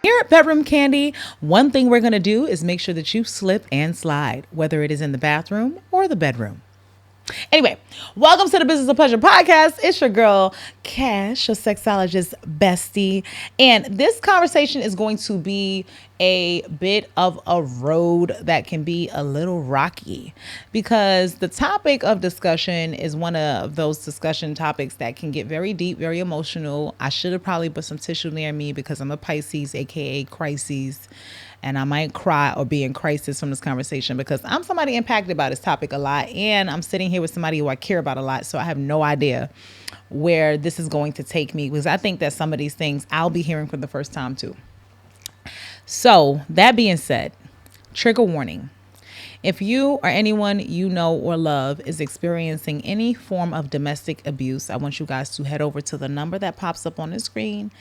Here at Bedroom Candy, one thing we're going to do is make sure that you slip and slide, whether it is in the bathroom or the bedroom. Anyway, welcome to the Business of Pleasure podcast. It's your girl, Kash, your sexologist bestie. And this conversation is going to be a bit of a road that can be a little rocky because the topic of discussion is one of those discussion topics that can get very deep, very emotional. I should have probably put some tissue near me because I'm a Pisces, aka crises. And I might cry or be in crisis from this conversation because I'm somebody impacted by this topic a lot. And I'm sitting here with somebody who I care about a lot. So I have no idea where this is going to take me because I think that some of these things I'll be hearing for the first time too. So that being said, trigger warning. If you or anyone you know or love is experiencing any form of domestic abuse, I want you guys to head over to the number that pops up on the screen.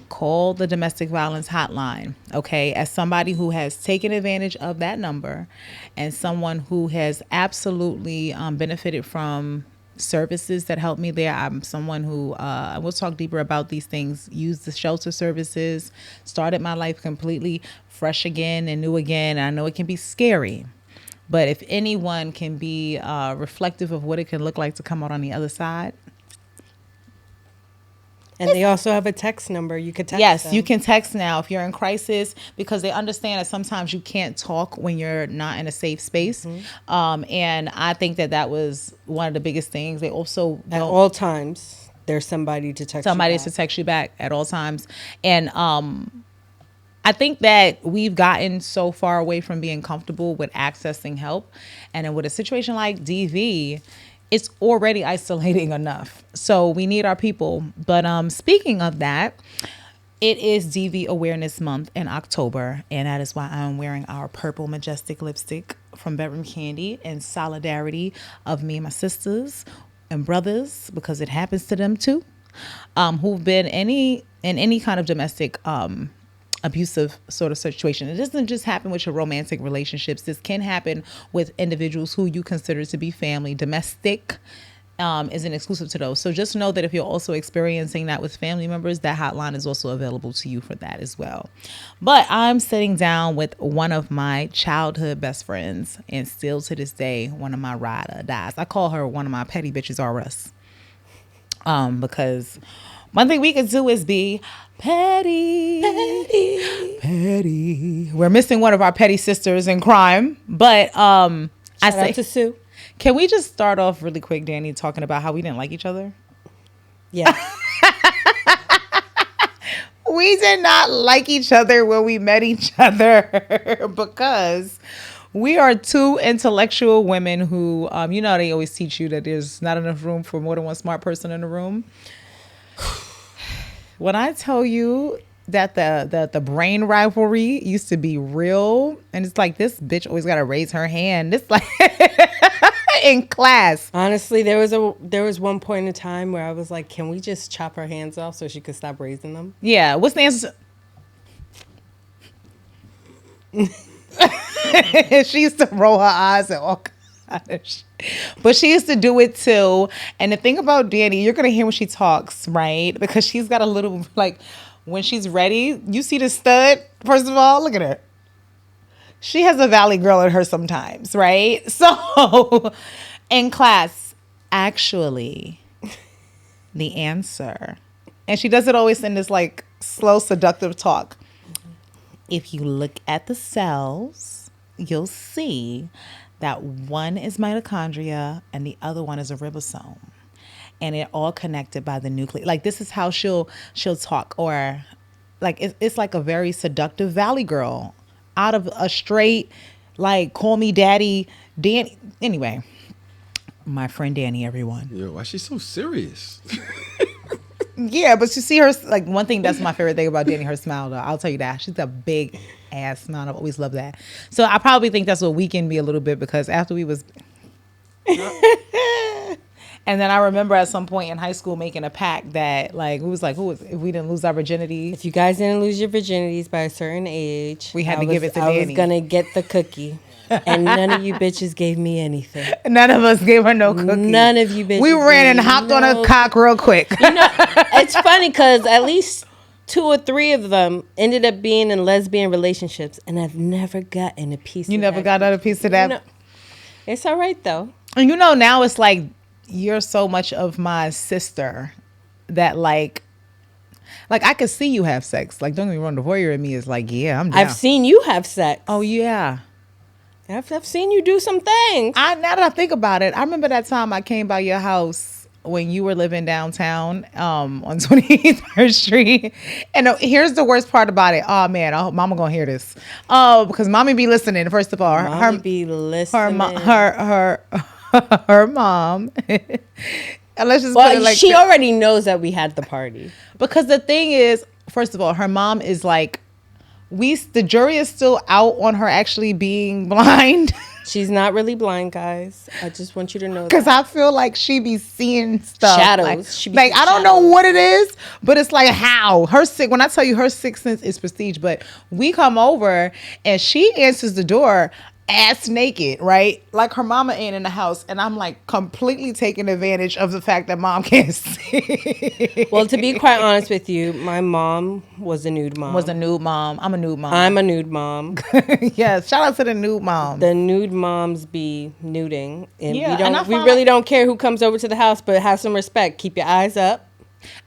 Call the domestic violence hotline, okay? As somebody who has taken advantage of that number and someone who has absolutely benefited from services that helped me there. I'm someone who, we'll talk deeper about these things, used the shelter services, started my life completely fresh again and new again. I know it can be scary, but if anyone can be reflective of what it can look like to come out on the other side. And they also have a text number. You could text Yes, them. you can text now if you're in crisis because they understand that sometimes you can't talk when you're not in a safe space. Mm-hmm. And I think that was one of the biggest things. They also at all times there's somebody to text. Somebody to text you back at all times. And I think that we've gotten so far away from being comfortable with accessing help, and then with a situation like DV. It's already isolating enough. So we need our people. But speaking of that, it is DV Awareness Month in October. And that is why I'm wearing our purple majestic lipstick from Bedroom Candy in solidarity of me and my sisters and brothers, because it happens to them too, who've been in any kind of domestic abusive sort of situation. It doesn't just happen with your romantic relationships. This can happen with individuals who you consider to be family. Domestic isn't exclusive to those. So just know that if you're also experiencing that with family members, that hotline is also available to you for that as well. But I'm sitting down with one of my childhood best friends, and still to this day, one of my ride or dies. I call her one of my petty bitches or us. Because one thing we could do is be petty. We're missing one of our petty sisters in crime, but Shout out to Sue. Can we just start off really quick, Danny, talking about how we didn't like each other? Yeah. We did not like each other when we met each other because we are two intellectual women who, they always teach you that there's not enough room for more than one smart person in the room. When I tell you that the brain rivalry used to be real, and it's like this bitch always got to raise her hand. It's like in class. Honestly, there was one point in time where I was like, can we just chop her hands off so she could stop raising them? Yeah. What's the answer? She used to roll her eyes and all kind of shit. But she used to do it too. And the thing about Danny, you're going to hear when she talks, right? Because she's got a little, like, when she's ready, you see the stud, first of all, look at her. She has a valley girl in her sometimes, right? So in class, actually, the answer, and she does it always in this like slow, seductive talk. If you look at the cells, you'll see that one is mitochondria and the other one is a ribosome. And they're all connected by the nucleus. Like, this is how she'll talk. Or, like, it's like a very seductive valley girl out of a straight, like, call me daddy, Danny. Anyway, my friend Danny, everyone. Yo, why she's so serious? Yeah, but you see her, like, one thing that's my favorite thing about Danny, her smile, though. I'll tell you that. She's a big ass smile. I've always loved that. So I probably think that's what weakened me a little bit, because after we was... And then I remember at some point in high school making a pact that, like, if we didn't lose our virginity. If you guys didn't lose your virginities by a certain age, we had to give it to Danny. I was going to get the cookie. And none of you bitches gave me anything. None of us gave her no cookie. None of you bitches. We ran and hopped on a cock real quick. You know, it's funny because at least 2 or 3 of them ended up being in lesbian relationships, and I've never gotten a piece You of never that. got another piece of that. No. It's all right, though. And you know, now it's like you're so much of my sister that like I could see you have sex. Like, don't get me wrong, the voyeur in me is like, yeah, I'm down. I've seen you have sex. Oh yeah. I've seen you do some things. Now that I think about it, I remember that time I came by your house when you were living downtown on 23rd Street. And here's the worst part about it. Oh man, I hope Mama gonna hear this. Because Mommy be listening. First of all, Mommy be listening. her mom. And let's just put Well, it like she already knows that we had the party. Because the thing is, first of all, her mom is like, the jury is still out on her actually being blind. She's not really blind, guys. I just want you to know Because that. I feel like she be seeing stuff. Shadows. She be Like seeing I don't know shadows. what it is, but it's like how. When I tell you her sixth sense is prestige, but we come over and she answers the door ass naked, right? Like her mama ain't in the house. And I'm like completely taking advantage of the fact that mom can't see. Well, to be quite honest with you, my mom was a nude mom. Was a nude mom. I'm a nude mom. I'm a nude mom. Yes, shout out to the nude mom. The nude moms be nuding. And Yeah, and I we find really like- don't care who comes over to the house, but have some respect. Keep your eyes up.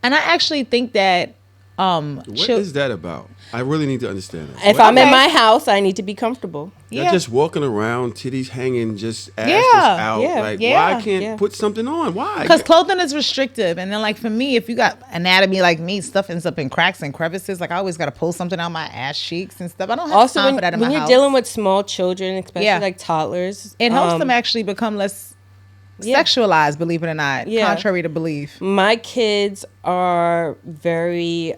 And I actually think that What is that about? I really need to understand that. If What- I'm in Okay. my house, I need to be comfortable. You're yeah. just walking around, titties hanging, just ass Yeah, just out. yeah, Like, yeah, why I can't yeah. put something on? Why? Because clothing is restrictive. And then, like, for me, if you got anatomy like me, stuff ends up in cracks and crevices. Like, I always got to pull something out my ass cheeks and stuff. I don't have Also, time for that in when my you're house. dealing with small children, especially Yeah. like toddlers, It helps them actually become less Yeah. sexualized, believe it or not, Yeah. contrary to belief. My kids are very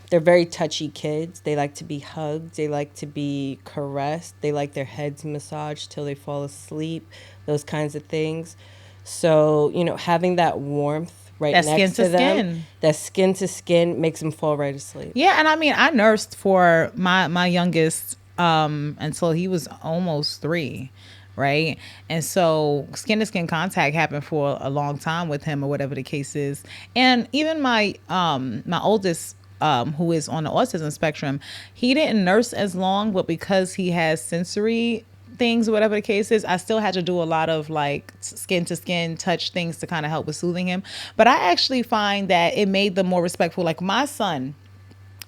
they're very touchy kids. They like to be hugged, they like to be caressed, they like their heads massaged till they fall asleep, those kinds of things. So, having that warmth right That next skin to to them, skin. that skin to skin makes them fall right asleep. Yeah, and I mean, I nursed for my youngest until he was almost 3, right? And so skin to skin contact happened for a long time with him, or whatever the case is. And even my oldest, who is on the autism spectrum, he didn't nurse as long, but because he has sensory things, whatever the case is, I still had to do a lot of like skin to skin touch things to kind of help with soothing him. But I actually find that it made them more respectful. Like my son,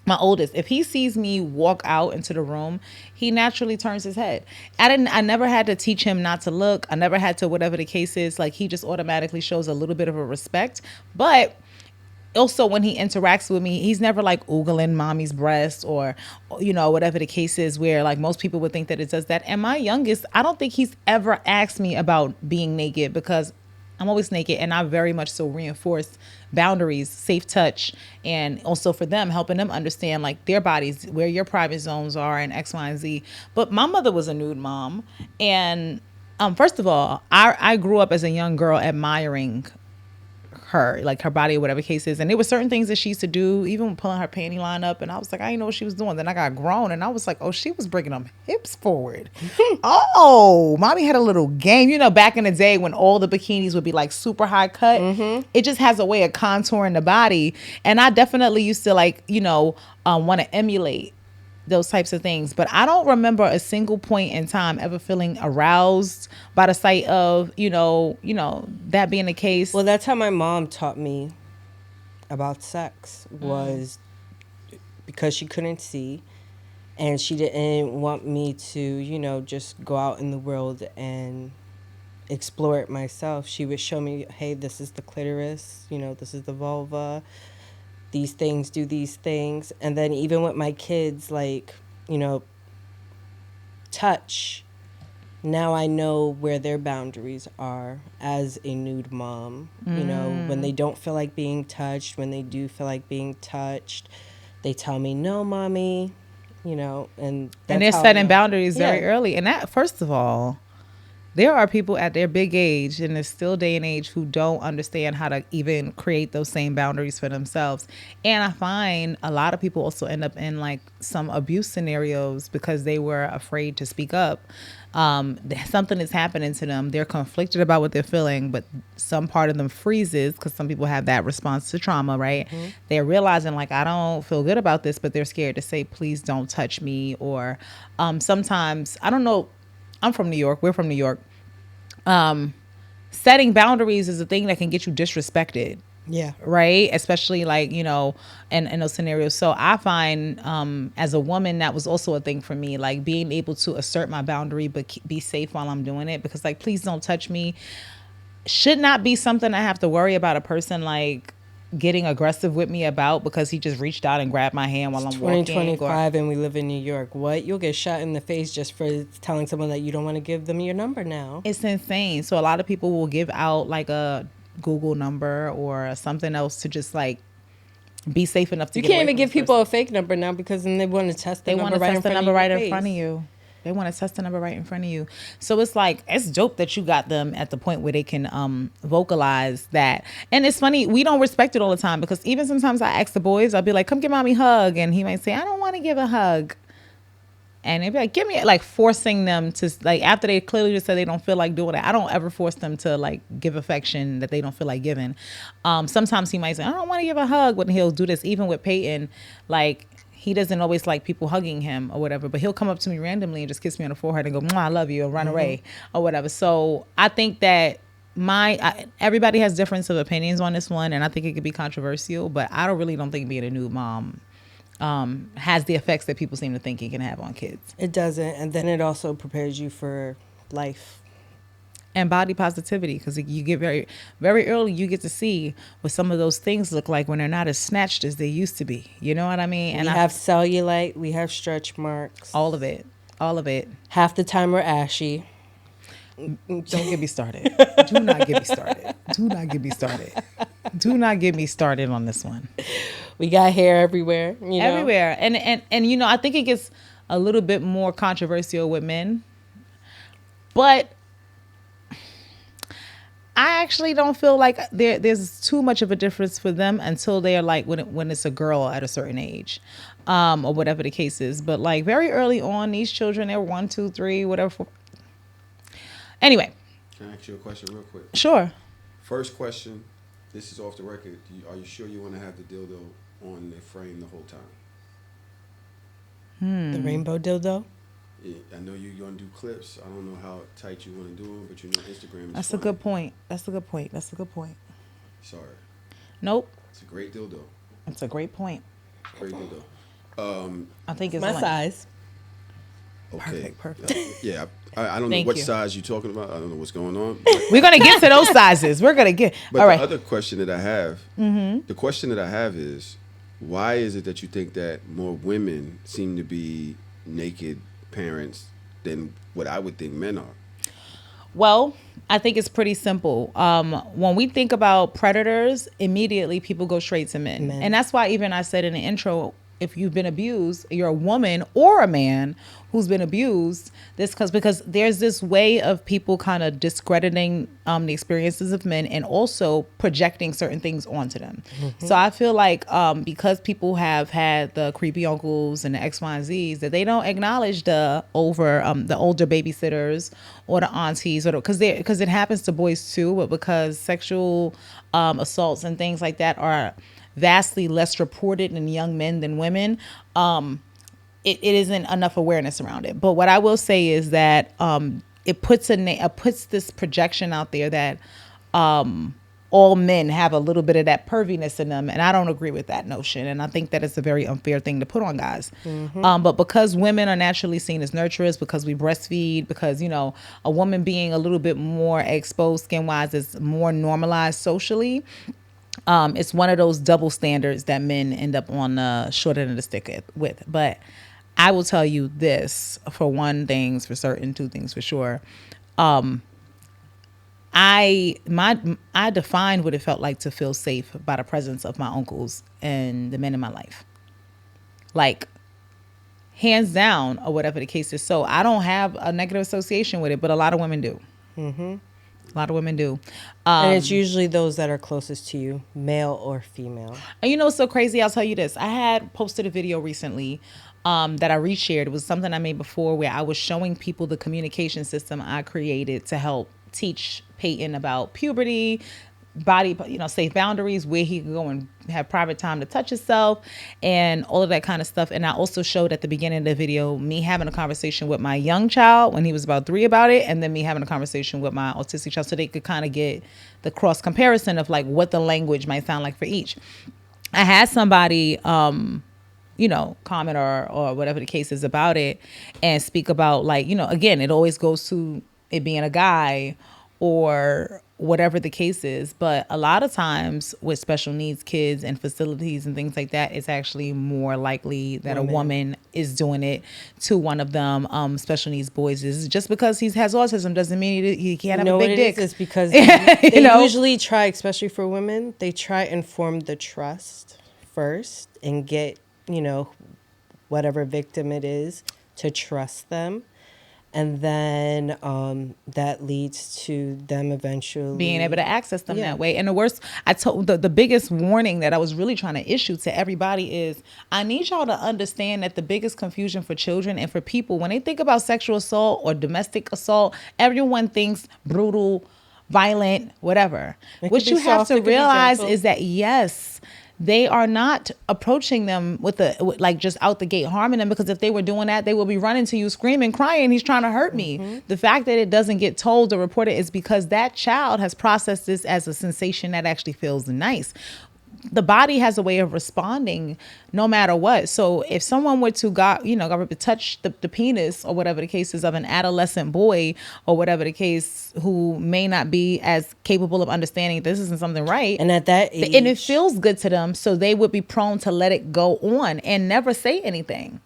my oldest, if he sees me walk out into the room, he naturally turns his head. I never had to teach him not to look. I never had to, whatever the case is, like he just automatically shows a little bit of a respect. But also when he interacts with me, he's never like oogling mommy's breast or, whatever the case is, where like most people would think that it does that. And my youngest, I don't think he's ever asked me about being naked, because I'm always naked, and I very much so reinforce boundaries, safe touch, and also for them, helping them understand like their bodies, where your private zones are, and X, Y, and Z. But my mother was a nude mom, and first of all, I grew up as a young girl admiring her, like her body or whatever case is. And there were certain things that she used to do, even pulling her panty line up, and I was like, I didn't know what she was doing. Then I got grown and I was like, oh, she was bringing them hips forward. Oh, mommy had a little game. Back in the day when all the bikinis would be like super high cut, it just has a way of contouring the body. And I definitely used to like, want to emulate those types of things. But I don't remember a single point in time ever feeling aroused by the sight of, that being the case. Well, that's how my mom taught me about sex, was because she couldn't see and she didn't want me to, just go out in the world and explore it myself. She would show me, hey, this is the clitoris, this is the vulva. These things do these things. And then even with my kids, like, touch, now I know where their boundaries are as a nude mom. When they don't feel like being touched, when they do feel like being touched, they tell me, no, mommy, and they're how I setting know. boundaries very Yeah. early. And that, first of all, there are people at their big age, and it's still day and age, who don't understand how to even create those same boundaries for themselves. And I find a lot of people also end up in like some abuse scenarios because they were afraid to speak up. Something is happening to them. They're conflicted about what they're feeling, but some part of them freezes because some people have that response to trauma, right? They're realizing like, I don't feel good about this, but they're scared to say, please don't touch me. Or sometimes, I don't know, I'm from New York. We're from New York. Setting boundaries is a thing that can get you disrespected. Yeah. Right. Especially like, you know, in those scenarios. So I find as a woman, that was also a thing for me, like being able to assert my boundary, but be safe while I'm doing it. Because like, please don't touch me should not be something I have to worry about a person like getting aggressive with me about because he just reached out and grabbed my hand while I'm walking. 2025 and we live in New York. What? You'll get shot in the face just for telling someone that you don't want to give them your number now. It's insane. So a lot of people will give out like a Google number or something else to just like be safe enough to You get can't away even from give this people person. a fake number now because then they want to test the They number want to test the number right in front of face. you. They want to test the number right in front of you. So it's like, it's dope that you got them at the point where they can vocalize that. And it's funny, we don't respect it all the time because even sometimes I ask the boys, I'll be like, come give mommy a hug. And he might say, I don't want to give a hug. And they'd be like, give me, like forcing them to, like, after they clearly just said they don't feel like doing it. I don't ever force them to like give affection that they don't feel like giving. Sometimes he might say, I don't want to give a hug, but he'll do this. Even with Peyton, like, he doesn't always like people hugging him or whatever, but he'll come up to me randomly and just kiss me on the forehead and go, I love you, and run away or whatever. So I think that everybody has difference of opinions on this one, and I think it could be controversial, but I don't think being a new mom has the effects that people seem to think it can have on kids. It doesn't, and then it also prepares you for life. And body positivity, because you get very, very early, you get to see what some of those things look like when they're not as snatched as they used to be. You know what I mean? And we have cellulite, we have stretch marks. All of it. Half the time we're ashy. Don't get me started. Do not get me started. Do not get me started. Do not get me started on this one. We got hair everywhere. You know? Everywhere. And you know, I think it gets a little bit more controversial with men. But I actually don't feel like there's too much of a difference for them until they're like when it's a girl at a certain age, or whatever the case is. But like very early on, these children, they're 1, 2, 3, whatever. Anyway. Can I ask you a question real quick? Sure. First question. This is off the record. Are you sure you want to have the dildo on the frame the whole time? The rainbow dildo? Yeah, I know you're going to do clips. I don't know how tight you want to do them, but you know Instagram is That's fun. a good point. Sorry. Nope. It's a great dildo. It's a great point. Great dildo. I think it's my like, size. Okay. Perfect. Yeah. I don't know Thank what you. size you're talking about. I don't know what's going on. We're going to get to those sizes. We're going to get. But All the right. other question that I have, the question that I have is, why is it that you think that more women seem to be naked parents than what I would think men are? Well, I think it's pretty simple. When we think about predators, immediately people go straight to men. And that's why even I said in the intro, if you've been abused, you're a woman or a man who's been abused, because there's this way of people kind of discrediting the experiences of men and also projecting certain things onto them. So I feel like because people have had the creepy uncles and the X, Y, and Z's, that they don't acknowledge the older babysitters or the aunties, or because it happens to boys too, but because sexual assaults and things like that are vastly less reported in young men than women, it isn't enough awareness around it. But what I will say is that it puts this projection out there that all men have a little bit of that perviness in them, and I don't agree with that notion. And I think that it's a very unfair thing to put on guys. But because women are naturally seen as nurturers, because we breastfeed, because a woman being a little bit more exposed skin wise is more normalized socially. It's one of those double standards that men end up on the short end of the stick with. But I will tell you this, for one thing's for certain, two things for sure. I defined what it felt like to feel safe by the presence of my uncles and the men in my life. Like, hands down, or whatever the case is. So I don't have a negative association with it, but a lot of women do. A lot of women do. And it's usually those that are closest to you, male or female. And you know what's so crazy? I'll tell you this. I had posted a video recently that I reshared. It was something I made before where I was showing people the communication system I created to help teach Peyton about puberty, body, safe boundaries, where he could go and have private time to touch himself and all of that kind of stuff. And I also showed at the beginning of the video me having a conversation with my young child when he was about 3 about it, and then me having a conversation with my autistic child so they could kind of get the cross comparison of like what the language might sound like for each. I had somebody comment or whatever the case is about it and speak about like, again, it always goes to it being a guy or whatever the case is. But a lot of times with special needs kids and facilities and things like that, it's actually more likely that a woman is doing it to one of them. Special needs boys is just because he has autism doesn't mean he can't have a big dick. It's because they usually try, especially for women, they try and form the trust first and get, whatever victim it is to trust them. And then that leads to them eventually being able to access them that way. And the worst, I told the biggest warning that I was really trying to issue to everybody is I need y'all to understand that the biggest confusion for children and for people, when they think about sexual assault or domestic assault, everyone thinks brutal, violent, whatever. What you have to realize is that, yes, they are not approaching them with just out the gate harming them, because if they were doing that, they will be running to you screaming, crying, he's trying to hurt me. The fact that it doesn't get told or reported is because that child has processed this as a sensation that actually feels nice. The body has a way of responding no matter what. So if someone were to touch the penis or whatever the case is of an adolescent boy or whatever the case, who may not be as capable of understanding this isn't something right. And at that age, and it feels good to them. So they would be prone to let it go on and never say anything.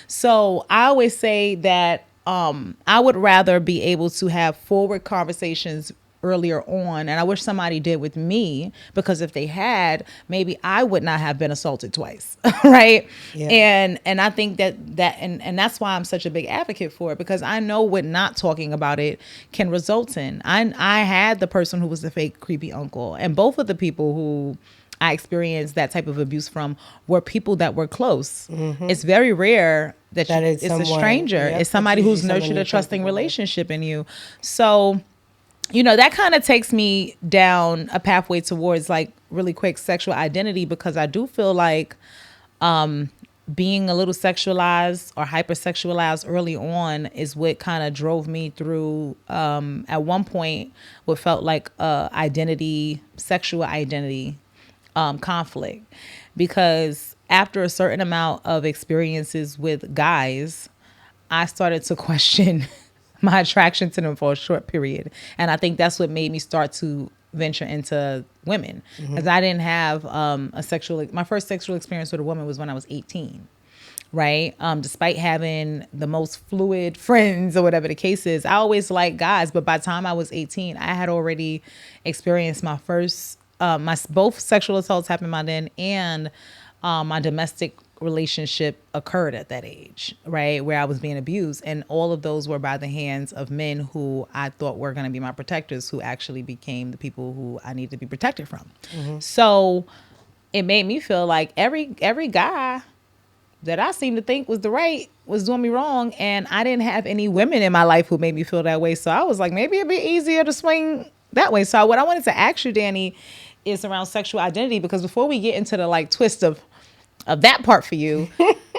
So I always say that I would rather be able to have forward conversations earlier on, and I wish somebody did with me, because if they had, maybe I would not have been assaulted twice. Right. Yeah. And I think that and that's why I'm such a big advocate for it, because I know what not talking about it can result in. I had the person who was the fake creepy uncle, and both of the people who I experienced that type of abuse from were people that were close. It's very rare that it's a stranger. It's somebody who's nurtured a trusting relationship in you. So that kind of takes me down a pathway towards, like, really quick, sexual identity, because I do feel like being a little sexualized or hypersexualized early on is what kind of drove me through, at one point, what felt like sexual identity conflict. Because after a certain amount of experiences with guys, I started to question my attraction to them for a short period. And I think that's what made me start to venture into women. Because I didn't have my first sexual experience with a woman was when I was 18. Right. Despite having the most fluid friends or whatever the case is, I always liked guys. But by the time I was 18, I had already experienced my first, both sexual assaults happened by then, and my domestic relationship occurred at that age, right, where I was being abused, and all of those were by the hands of men who I thought were going to be my protectors, who actually became the people who I needed to be protected from. So it made me feel like every guy that I seemed to think was doing me wrong, and I didn't have any women in my life who made me feel that way. So I was like, maybe it'd be easier to swing that way. So what I wanted to ask you, Dannie, is around sexual identity, because before we get into the twist of that part for you,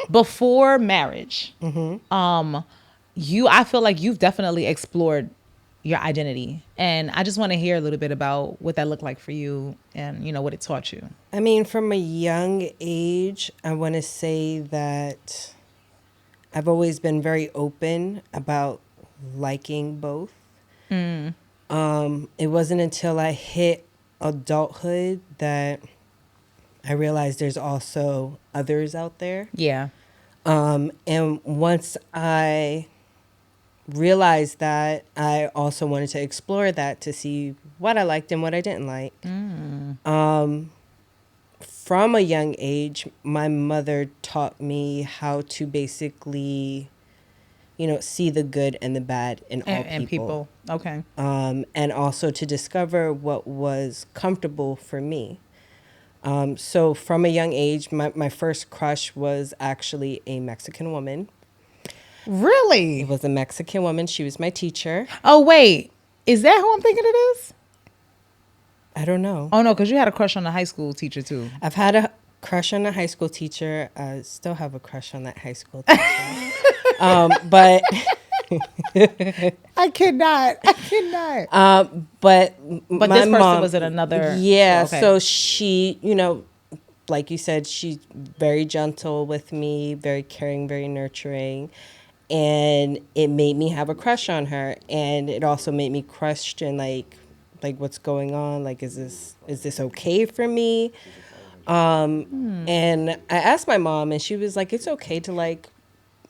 before marriage, I feel like you've definitely explored your identity, and I just want to hear a little bit about what that looked like for you, and what it taught you. I mean, from a young age, I want to say that I've always been very open about liking both. It wasn't until I hit adulthood that I realized there's also others out there. Yeah. And once I realized that, I also wanted to explore that to see what I liked and what I didn't like. From a young age, my mother taught me how to basically see the good and the bad in all And people. Okay. and also to discover what was comfortable for me. So from a young age, my first crush was actually a Mexican woman. Really? It was a Mexican woman. She was my teacher. Oh, wait. Is that who I'm thinking it is? I don't know. Oh, no, because you had a crush on the high school teacher, too. I've had a crush on a high school teacher. I still have a crush on that high school teacher. But I cannot. but But my this person mom, was in another. Yeah, Okay. so she, like you said, she's very gentle with me, very caring, very nurturing. And it made me have a crush on her. And it also made me question like what's going on? Like, is this okay for me? And I asked my mom, and she was like, it's okay to like,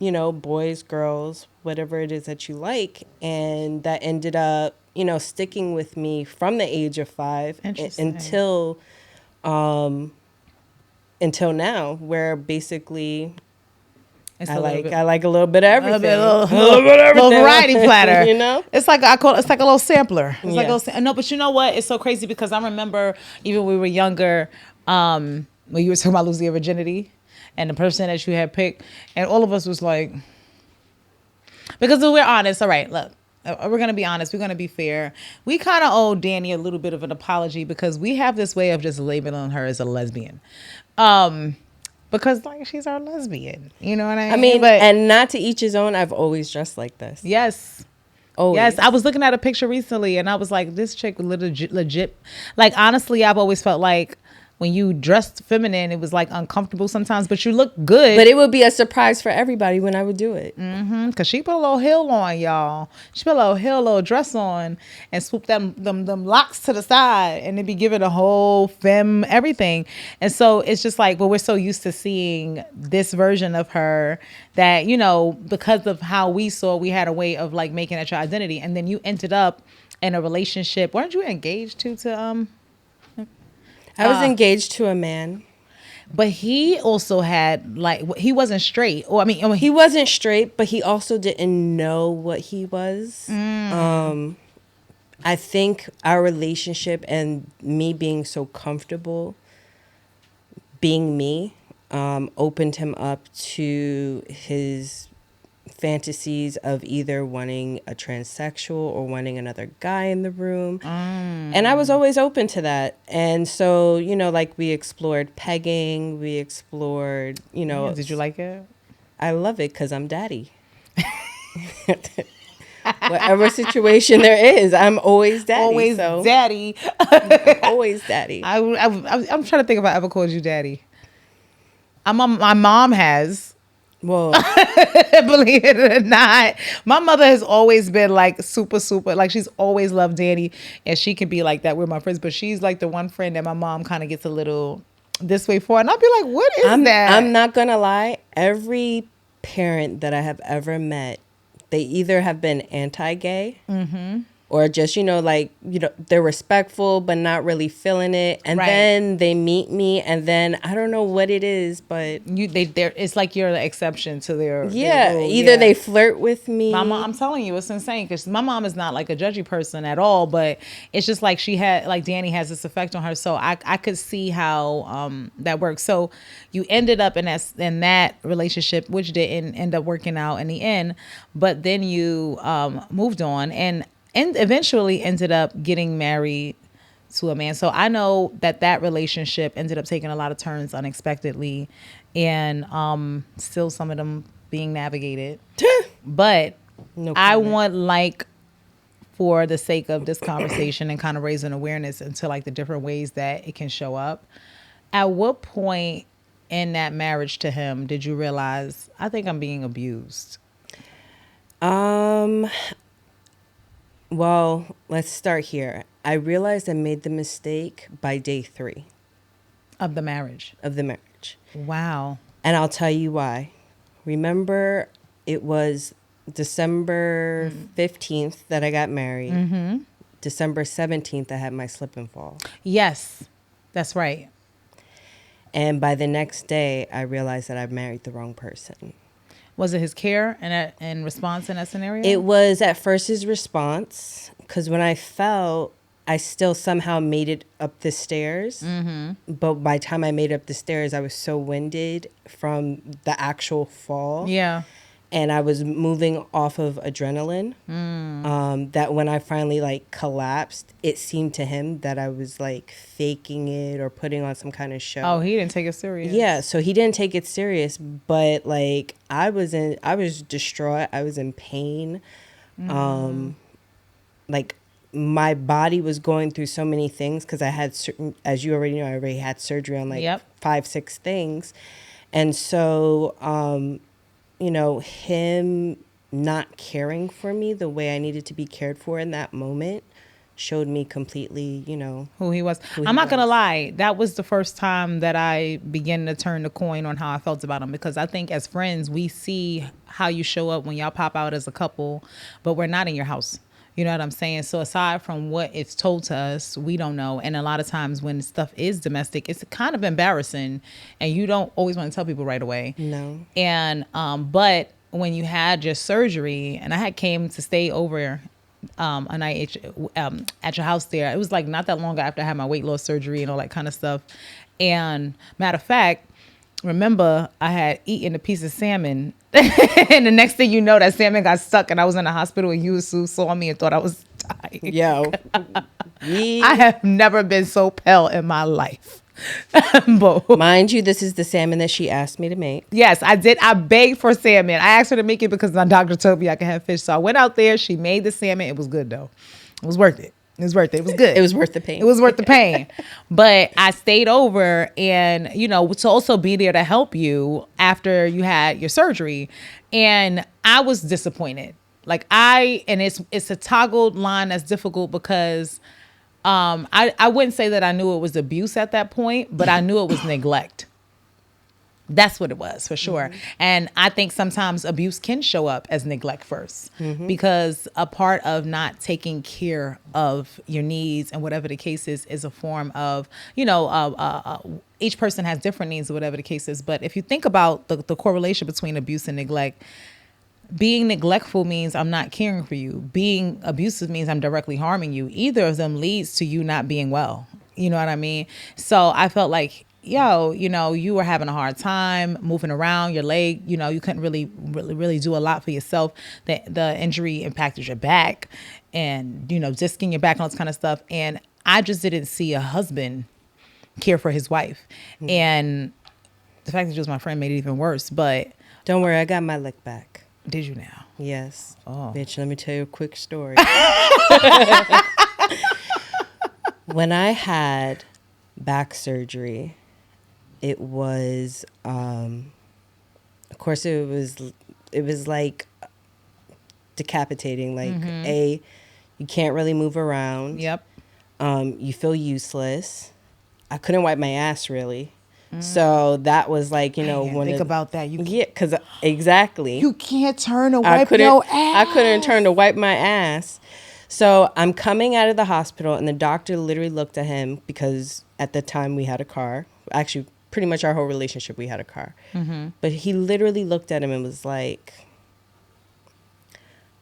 boys, girls, whatever it is that you like. And that ended up, sticking with me from the age of 5 Interesting. until now, where basically It's I a little like bit- I like a little bit of everything. A little bit of everything. Little variety platter. It's like it's like a little sampler. It's like a Yes. little, no, but you know what? It's so crazy because I remember even when we were younger, when you were talking about losing your virginity and the person that you had picked, and all of us was like, because we're honest. All right, look. We're going to be honest. We're going to be fair. We kind of owe Dannie a little bit of an apology because we have this way of just labeling her as a lesbian. Because like she's our lesbian. You know what I mean? I mean, but and not to each his own. I've always dressed like this. yes. Always. Yes, I was looking at a picture recently and I was like, this chick legit. Like, honestly, I've always felt like when you dressed feminine, it was like uncomfortable sometimes, but you look good. But it would be a surprise for everybody when I would do it. Because she put a little heel on, y'all. She put a little heel, little dress on and swoop them locks to the side and it be giving a whole femme everything. And so it's just like, well, we're so used to seeing this version of her that, because of how we saw, we had a way of like making it your identity. And then you ended up in a relationship. Weren't you engaged to I was engaged to a man. but he also had like, he wasn't straight. Or I mean, He wasn't straight, but he also didn't know what he was. I think our relationship and me being so comfortable being me opened him up to his fantasies of either wanting a transsexual or wanting another guy in the room. And I was always open to that. And so, like we explored pegging, we explored, did you like it? I love it because I'm daddy. Whatever situation there is, I'm always daddy. Always so daddy. always daddy. I'm trying to think if I ever called you daddy. My mom has. Well, Believe it or not, my mother has always been like super, like she's always loved Danny, and she can be like that with my friends. But she's like the one friend that my mom kind of gets a little this way for, and I'll be like, "What is that?" I'm not gonna lie. Every parent that I have ever met, they either have been anti-gay or just, they're respectful but not really feeling it. And Right. then they meet me and then I don't know what it is, but it's like you're the exception to their yeah, rule. either Yeah. they flirt with me. My mom, I'm telling you, it's insane because my mom is not like a judgy person at all, but it's just like Danny has this effect on her. So I could see how that works. So you ended up in that relationship, which didn't end up working out in the end, but then you moved on and eventually ended up getting married to a man. So I know that relationship ended up taking a lot of turns unexpectedly and still some of them being navigated. But No I comment. want like for the sake of this conversation and kind of raising awareness into like the different ways that it can show up. At what point in that marriage to him did you realize I think I'm being abused? Well, let's start here. I realized I made the mistake by day 3 Of the marriage. of the marriage. Wow. And I'll tell you why. Remember, it was December 15th that I got married. December 17th, I had my slip and fall. Yes, that's right. And by the next day, I realized that I married the wrong person. Was it his care and response in that scenario? It was at first his response, because when I fell, I still somehow made it up the stairs. Mm-hmm. But by the time I made up the stairs, I was so winded from the actual fall. Yeah. And I was moving off of adrenaline. That when I finally like collapsed, it seemed to him that I was like faking it or putting on some kind of show. Oh, he didn't take it serious. Yeah, so he didn't take it serious, but like I was distraught. I was in pain. Like my body was going through so many things because I had certain, as you already know, I already had surgery on like 5-6 things. And so, you know, him not caring for me the way I needed to be cared for in that moment showed me completely, you know, who he was. I'm not going to lie. That was the first time that I began to turn the coin on how I felt about him, because I think as friends, we see how you show up when y'all pop out as a couple, but we're not in your house. You know what I'm saying? So aside from what it's told to us, we don't know. And a lot of times when stuff is domestic, it's kind of embarrassing and you don't always want to tell people right away. No. And, but when you had your surgery and I had came to stay over a night at your house there, it was like not that long after I had my weight loss surgery and all that kind of stuff. And matter of fact, remember I had eaten a piece of salmon and the next thing you know, that salmon got stuck and I was in the hospital and you saw me and thought I was dying. Yo. I have never been so pale in my life. But, mind you, this is the salmon that she asked me to make. yes, I did. I begged for salmon. I asked her to make it because my doctor told me I could have fish. So I went out there. She made the salmon. It was good though. It was worth it. It was worth it. It was good. It was worth the pain. It was worth the pain. But I stayed over and, you know, to also be there to help you after you had your surgery. And I was disappointed. Like and it's a toggled line that's difficult because I wouldn't say that I knew it was abuse at that point, but I knew it was neglect. That's what it was, for sure. Mm-hmm. And I think sometimes abuse can show up as neglect first, because a part of not taking care of your needs and whatever the case is a form of, you know, each person has different needs or whatever the case is. But if you think about the correlation between abuse and neglect, being neglectful means I'm not caring for you. Being abusive means I'm directly harming you. Either of them leads to you not being well. You know what I mean? So I felt like, yo, you know, you were having a hard time moving around, your leg, you know, you couldn't really do a lot for yourself. The injury impacted your back and, you know, disking your back and all this kind of stuff. And I just didn't see a husband care for his wife. Mm-hmm. And the fact that she was my friend made it even worse. But don't worry, I got my lick back. Did you now? Yes. Oh. Bitch, let me tell you a quick story. When I had back surgery, it was, of course, it was like decapitating. Like, you can't really move around. Yep. You feel useless. I couldn't wipe my ass, really. So that was like, you know, think about that. Because exactly. You can't turn to wipe your ass. I couldn't turn to wipe my ass. So I'm coming out of the hospital and the doctor literally looked at him, because at the time we had a car. Actually, pretty much our whole relationship, we had a car. Mm-hmm. But he literally looked at him and was like,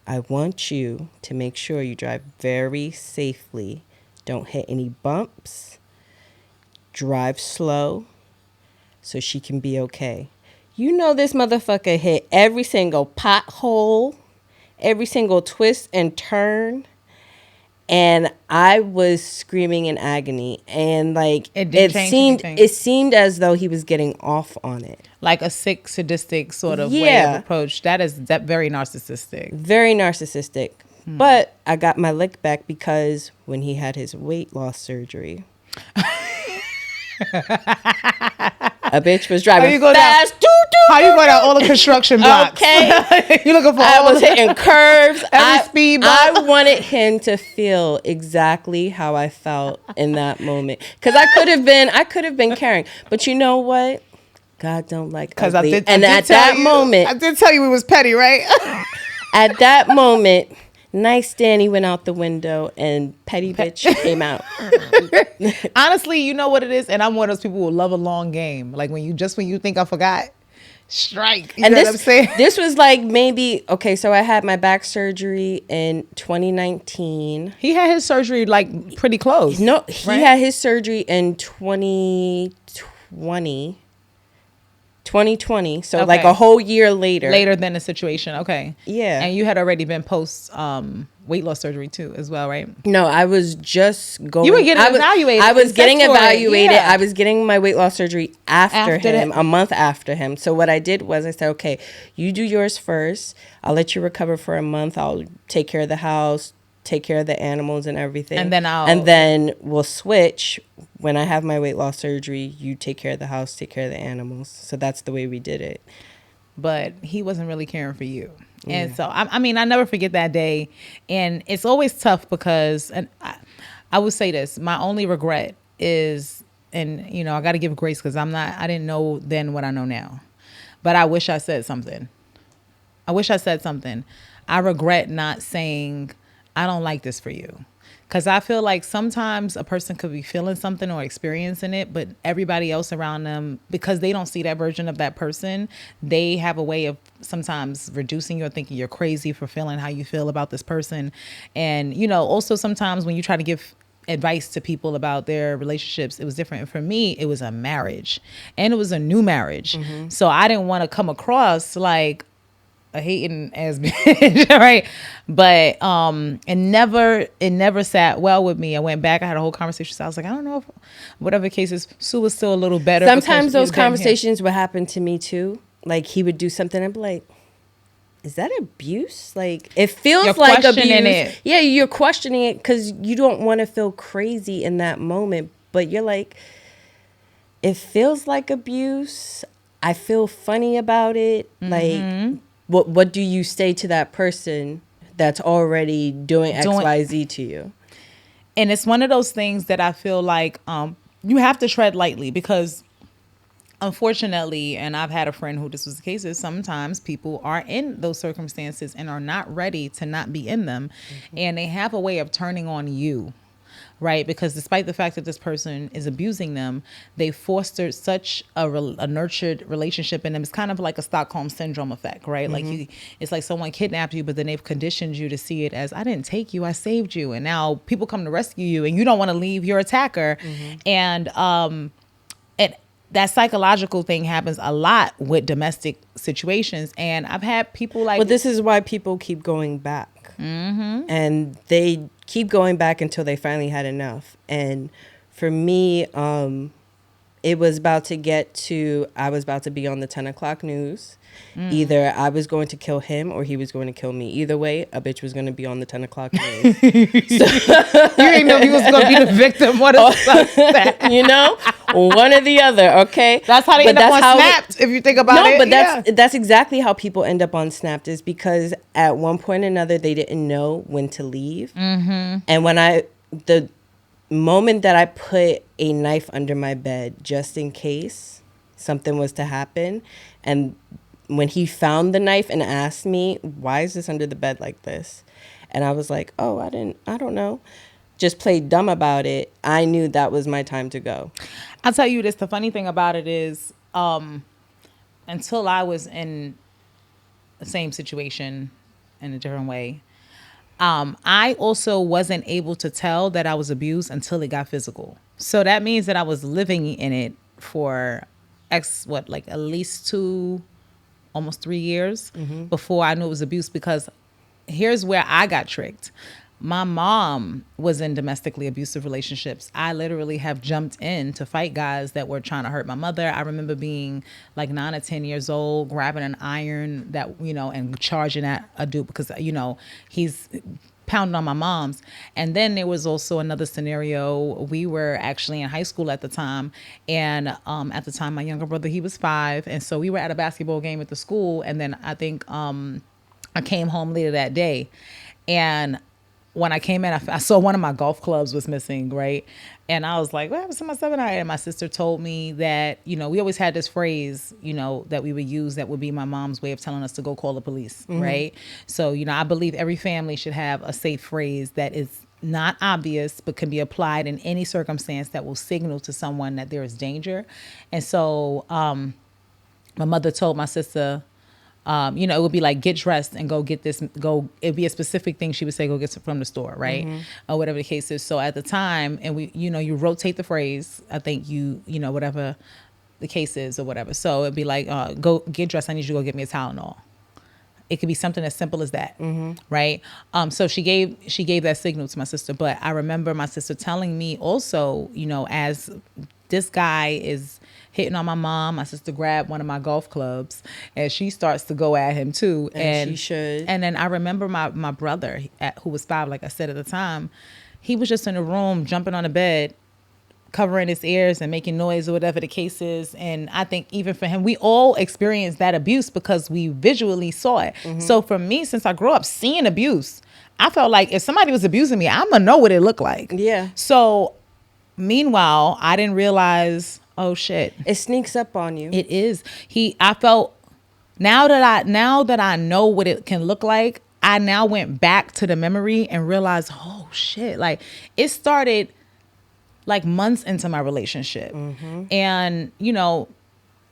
I want you to make sure you drive very safely. Don't hit any bumps. Drive slow so she can be okay. You know, this motherfucker hit every single pothole, every single twist and turn. And I was screaming in agony, and like it seemed as though he was getting off on it, like a sick, sadistic sort of way of approach. That very narcissistic. Very narcissistic. But I got my lick back because when he had his weight loss surgery, a bitch was driving fast. How you going down all the construction blocks? Okay. You looking for I was hitting curves. Every speed bump. I wanted him to feel exactly how I felt in that moment. Because I could have been caring. But you know what? God don't like ugly. At that moment, I did tell you it was petty, right? At that moment, nice Dannie went out the window and petty bitch came out. Honestly, you know what it is? And I'm one of those people who love a long game. Like when you think I forgot, strike. You And know what I'm saying? this was like maybe, okay, so I had my back surgery in 2019. He had his surgery like pretty close. No, he right? had his surgery in 2020. 2020, so like Okay. a whole year later. Later than the situation. Okay. Yeah. And you had already been post weight loss surgery too, as well, right? No, I was just going. You were getting evaluated. I was getting Sex for it, evaluated. yeah. I was getting my weight loss surgery after him, that. a month after him. So what I did was I said, okay, you do yours first. I'll let you recover for a month. I'll take care of the house, take care of the animals and everything. And then we'll switch. When I have my weight loss surgery, you take care of the house, take care of the animals. So that's the way we did it. But he wasn't really caring for you. And so, I mean, I never forget that day. And it's always tough because, and I would say this, my only regret is, and, you know, I got to give grace because I didn't know then what I know now. But I wish I said something. I regret not saying, I don't like this for you. Because I feel like sometimes a person could be feeling something or experiencing it, but everybody else around them, because they don't see that version of that person, they have a way of sometimes reducing you or thinking you're crazy for feeling how you feel about this person. And, you know, also sometimes when you try to give advice to people about their relationships, it was different. For me, it was a marriage, and it was a new marriage. Mm-hmm. So I didn't want to come across like a hating ass bitch, right? But it never sat well with me. I went back, I had a whole conversation. So I was like, I don't know if whatever the case is, Sue was still a little better. Sometimes those conversations would happen to me too. Like he would do something and I'd be like, is that abuse? Like it feels you're like abuse. It. Yeah, you're questioning it because you don't want to feel crazy in that moment. But you're like, it feels like abuse. I feel funny about it. Mm-hmm. Like, what do you say to that person that's already doing XYZ to you? And it's one of those things that I feel like you have to tread lightly because unfortunately, and I've had a friend who this was the case, is sometimes people are in those circumstances and are not ready to not be in them. Mm-hmm. And they have a way of turning on you. Right, because despite the fact that this person is abusing them, they fostered such a nurtured relationship in them. It's kind of like a Stockholm syndrome effect, right? Mm-hmm. Like it's like someone kidnapped you, but then they've conditioned you to see it as I didn't take you, I saved you, and now people come to rescue you, and you don't want to leave your attacker, mm-hmm. and that psychological thing happens a lot with domestic situations, and I've had people like. Well, this is why people keep going back, mm-hmm. and they keep going back until they finally had enough. And for me, it was about to get to, I was about to be on the 10 o'clock news. Mm. Either I was going to kill him or he was going to kill me. Either way, a bitch was going to be on the 10 o'clock news. You didn't know he was going to be the victim or the suspect. You know, one or the other, okay? That's how they end up on Snapped, if you think about it. No, but that's exactly how people end up on Snapped, is because at one point or another, they didn't know when to leave. Mm-hmm. And when the moment that I put a knife under my bed, just in case something was to happen, and when he found the knife and asked me, why is this under the bed like this? And I was like, oh, I don't know. Just played dumb about it. I knew that was my time to go. I'll tell you this. The funny thing about it is, until I was in the same situation in a different way, I also wasn't able to tell that I was abused until it got physical. So that means that I was living in it for at least 2, almost 3 years mm-hmm. before I knew it was abuse, because here's where I got tricked. My mom was in domestically abusive relationships. I literally have jumped in to fight guys that were trying to hurt my mother. I remember being like 9 or 10 years old, grabbing an iron that, and charging at a dude because, he's pounding on my mom's. And then there was also another scenario. We were actually in high school at the time. And at the time, my younger brother, he was 5. And so we were at a basketball game at the school. And then I think I came home later that day. And when I came in, I saw one of my golf clubs was missing, right? And I was like, what happened to my 7-iron? And my sister told me that, we always had this phrase, that we would use that would be my mom's way of telling us to go call the police, mm-hmm. right? So, I believe every family should have a safe phrase that is not obvious, but can be applied in any circumstance that will signal to someone that there is danger. And so my mother told my sister, it would be like, get dressed and go get this, it'd be a specific thing she would say, go get some from the store, right? Or whatever the case is. So at the time, and we, you rotate the phrase, I think whatever the case is or whatever. So it'd be like, go get dressed, I need you to go get me a Tylenol. It could be something as simple as that, right? So she gave that signal to my sister. But I remember my sister telling me also, as this guy is hitting on my mom, my sister grabbed one of my golf clubs and she starts to go at him too. And she should. And then I remember my brother, who was 5, like I said at the time, he was just in the room jumping on the bed, covering his ears and making noise or whatever the case is. And I think even for him, we all experienced that abuse because we visually saw it. So for me, since I grew up seeing abuse, I felt like if somebody was abusing me, I'm gonna know what it looked like. Yeah. So meanwhile, I didn't realize, oh shit, it sneaks up on you. it is. I felt, now that I know what it can look like, I now went back to the memory and realized, oh shit, like it started like months into my relationship. And,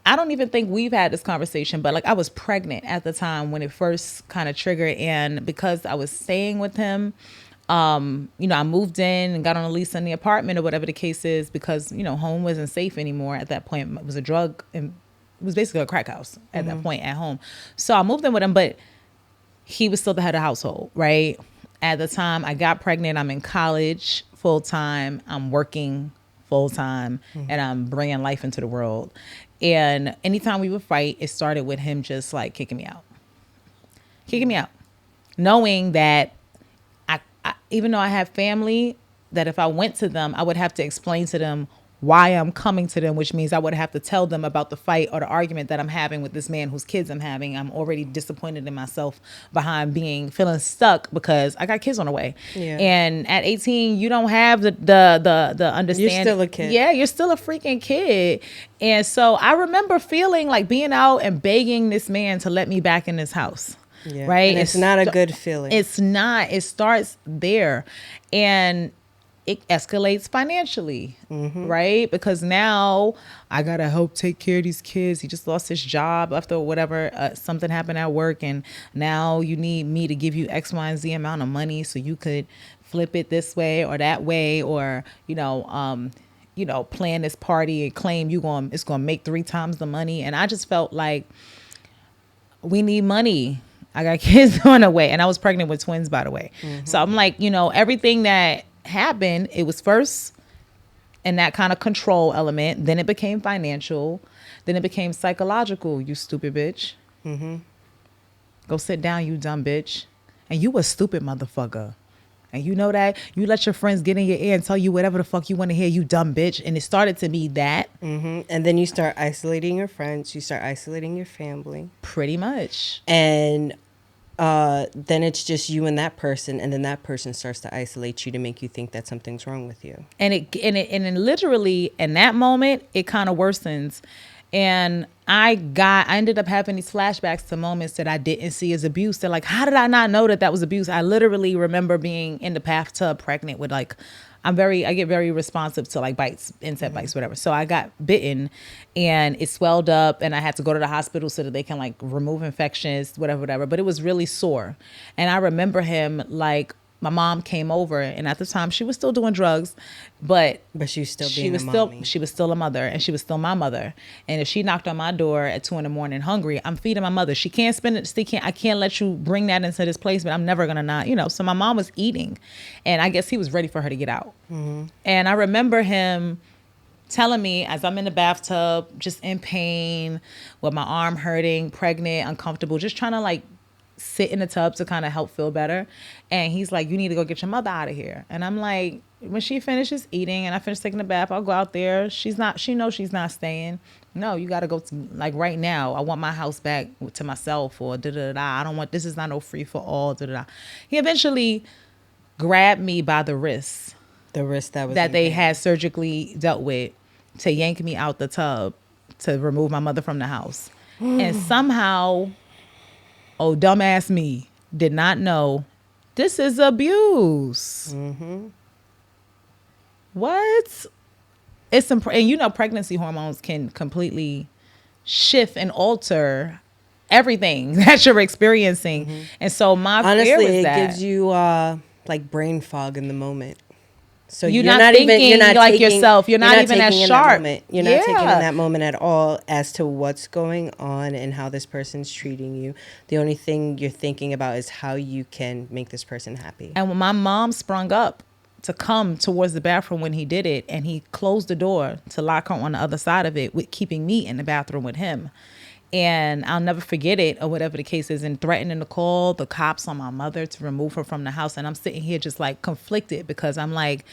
I don't even think we've had this conversation, but like I was pregnant at the time when it first kind of triggered. And because I was staying with him, I moved in and got on a lease in the apartment or whatever the case is because, home wasn't safe anymore at that point. It was a drug and it was basically a crack house at that point at home. So I moved in with him, but he was still the head of the household, right? At the time I got pregnant, I'm in college full time, I'm working full time, and I'm bringing life into the world. And anytime we would fight, it started with him just like kicking me out, knowing that I even though I have family, that if I went to them, I would have to explain to them why I'm coming to them, which means I would have to tell them about the fight or the argument that I'm having with this man whose kids I'm having. I'm already disappointed in myself behind feeling stuck because I got kids on the way. Yeah. And at 18, you don't have the understanding. You're still a kid. Yeah, you're still a freaking kid. And so I remember feeling like being out and begging this man to let me back in his house. Yeah. Right. And it's not a good feeling. It's not. It starts there. And it escalates financially, right? Because now I gotta help take care of these kids. He just lost his job after whatever, something happened at work, and now you need me to give you X, Y, and Z amount of money so you could flip it this way or that way, or plan this party and claim it's gonna make 3 times the money. And I just felt like we need money. I got kids on the way, and I was pregnant with twins, by the way. So I'm like, everything that happened, it was first in that kind of control element, then it became financial, then it became psychological. You stupid bitch. Go sit down, you dumb bitch. And you a stupid motherfucker. And you know that? You let your friends get in your ear and tell you whatever the fuck you want to hear, you dumb bitch. And it started to be that. And then you start isolating your friends, you start isolating your family. Pretty much. And then it's just you and that person, and then that person starts to isolate you to make you think that something's wrong with you. And then literally in that moment, it kind of worsens. And I ended up having these flashbacks to moments that I didn't see as abuse. They're like, how did I not know that was abuse? I literally remember being in the bathtub pregnant with like, I get very responsive to like bites, insect bites, whatever. So I got bitten and it swelled up and I had to go to the hospital so that they can like remove infections, whatever. But it was really sore. And I remember him like, my mom came over, and at the time she was still doing drugs, but she was still being a mommy. She was still a mother, and she was still my mother. And if she knocked on my door at 2 a.m. hungry, I'm feeding my mother. She can't spend it. I can't let you bring that into this place, but I'm never gonna not. So my mom was eating, and I guess he was ready for her to get out. And I remember him telling me as I'm in the bathtub, just in pain, with my arm hurting, pregnant, uncomfortable, just trying to like sit in the tub to kind of help feel better. And he's like, you need to go get your mother out of here. And I'm like, when she finishes eating and I finish taking a bath, I'll go out there. She knows she's not staying. No, you got to go to, like right now, I want my house back to myself, or da-da-da. I don't want, this is not no free for all, da-da-da. He eventually grabbed me by the wrist. The wrist that they had surgically dealt with, to yank me out the tub to remove my mother from the house. And somehow, oh, dumbass me did not know this is abuse. What? And pregnancy hormones can completely shift and alter everything that you're experiencing. And so my Honestly, fear was it that gives you like brain fog in the moment. So you're not thinking like yourself. You're not even as taking in sharp. That moment. You're not taking in Yeah. that moment at all as to what's going on and how this person's treating you. The only thing you're thinking about is how you can make this person happy. And when my mom sprung up to come towards the bathroom when he did it, and he closed the door to lock her on the other side of it, with keeping me in the bathroom with him. And I'll never forget it, or whatever the case is, and threatening to call the cops on my mother to remove her from the house. And I'm sitting here just like conflicted, because I'm like,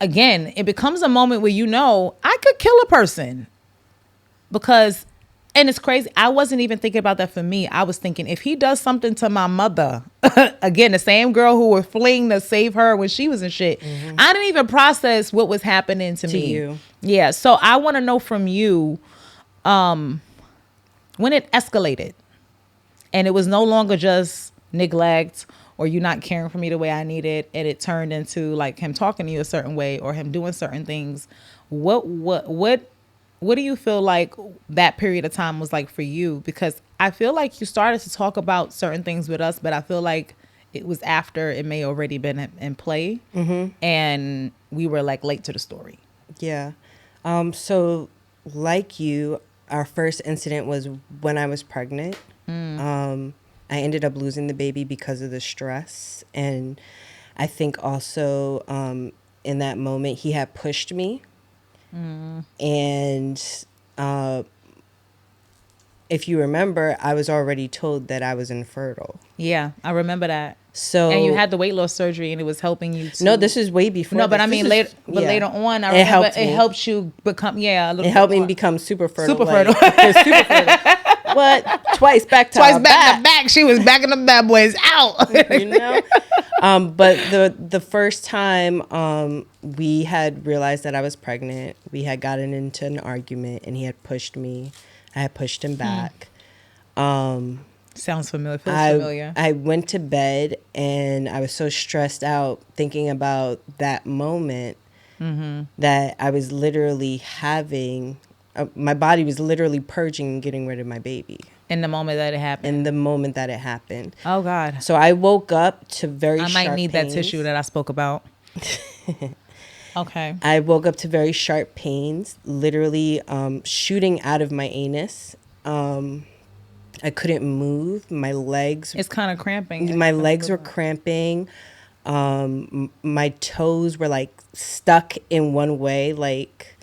again, it becomes a moment where, you know, I could kill a person. Because, and it's crazy, I wasn't even thinking about that for me. I was thinking, if he does something to my mother, again, the same girl who was fleeing to save her when she was in shit, I didn't even process what was happening to me. You. Yeah, so I want to know from you, when it escalated and it was no longer just neglect or you not caring for me the way I needed, and it turned into like him talking to you a certain way or him doing certain things, what do you feel like that period of time was like for you? Because I feel like you started to talk about certain things with us, but I feel like it was after it may already been in play, and we were like late to the story. Yeah. So like you, our first incident was when I was pregnant. I ended up losing the baby because of the stress. And I think also in that moment, he had pushed me. And if you remember, I was already told that I was infertile. Yeah, I remember that. So And you had the weight loss surgery, and it was helping you to... No, this is way before. No, but this. I mean This later. is- But yeah. later on, I It remember helped it me. helped you become a little. It helped bit me more. become super fertile. Super like- fertile. super fertile. What? Twice back to Twice our back to back, she was backing them bad boys out. you know. But the first time we had realized that I was pregnant, we had gotten into an argument, and he had pushed me. I had pushed him back. Sounds familiar. Feels familiar. I went to bed, and I was so stressed out thinking about that moment that I was literally having. My body was literally purging and getting rid of my baby In the moment that it happened. in the moment that it happened. Oh God. So I woke up to very I sharp might need pains. that tissue that I spoke about. Okay. I woke up to very sharp pains, literally shooting out of my anus. I couldn't move. My legs. It's kind of cramping. My legs were cramping. My toes were like stuck in one way. Like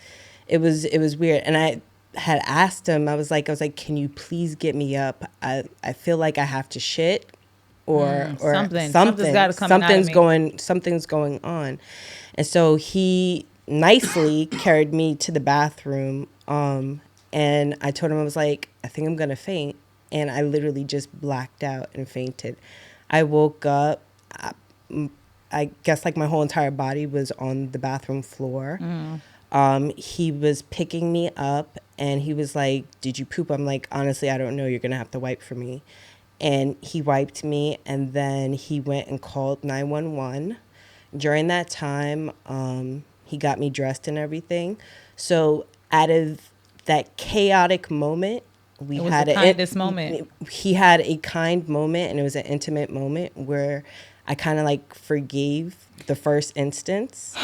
it was weird. And I had asked him, I was like, can you please get me up? I feel like I have to shit or something. Something's gotta come out of me. something's going on. And so he nicely carried me to the bathroom. And I told him, I was like, I think I'm gonna faint. And I literally just blacked out and fainted. I woke up. I guess like my whole entire body was on the bathroom floor. He was picking me up, and he was like, did you poop? I'm like, honestly, I don't know. You're going to have to wipe for me. And he wiped me, and then he went and called 911. During that time, he got me dressed and everything. So out of that chaotic moment, we It was had the kindest moment. He had a kind moment, and it was an intimate moment where I kind of like forgave the first instance.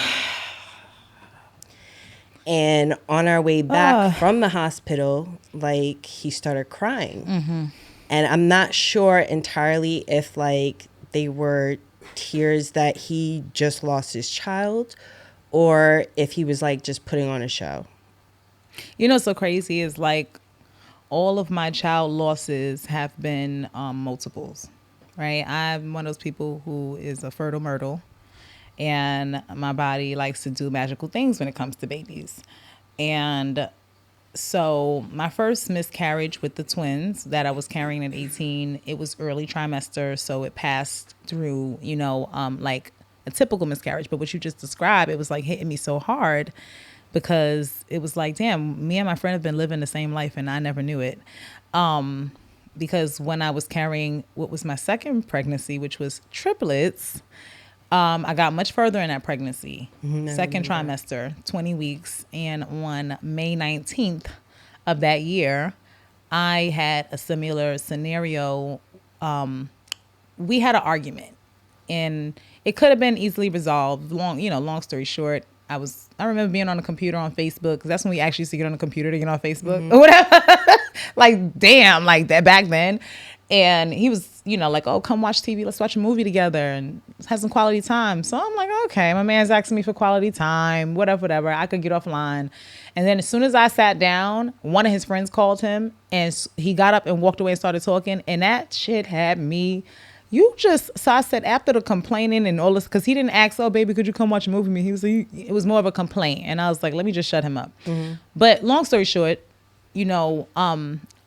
And on our way back from the hospital, like he started crying. And I'm not sure entirely if like they were tears that he just lost his child, or if he was like just putting on a show. You know what's so crazy is like all of my child losses have been multiples, right? I'm one of those people who is a fertile myrtle, and my body likes to do magical things when it comes to babies. And so my first miscarriage with the twins that I was carrying at 18, it was early trimester, so it passed through, you know, like a typical miscarriage. But what you just described, it was like hitting me so hard, because it was like, damn, me and my friend have been living the same life and I never knew it. Because when I was carrying what was my second pregnancy, which was triplets, I got much further in that pregnancy. Second trimester, 20 weeks. And on May 19th of that year, I had a similar scenario. We had an argument, and it could have been easily resolved. Long story short, I remember being on the computer on Facebook, because that's when we actually used to get on the computer to get on Facebook or whatever. Like, damn, like that back then. And he was, like, oh, come watch TV. Let's watch a movie together and have some quality time. So I'm like, okay, my man's asking me for quality time, whatever. I could get offline. And then as soon as I sat down, one of his friends called him, and he got up and walked away and started talking. And that shit had me. So I said, after the complaining and all this, because he didn't ask, oh, baby, could you come watch a movie with me? It was more of a complaint. And I was like, let me just shut him up. But long story short,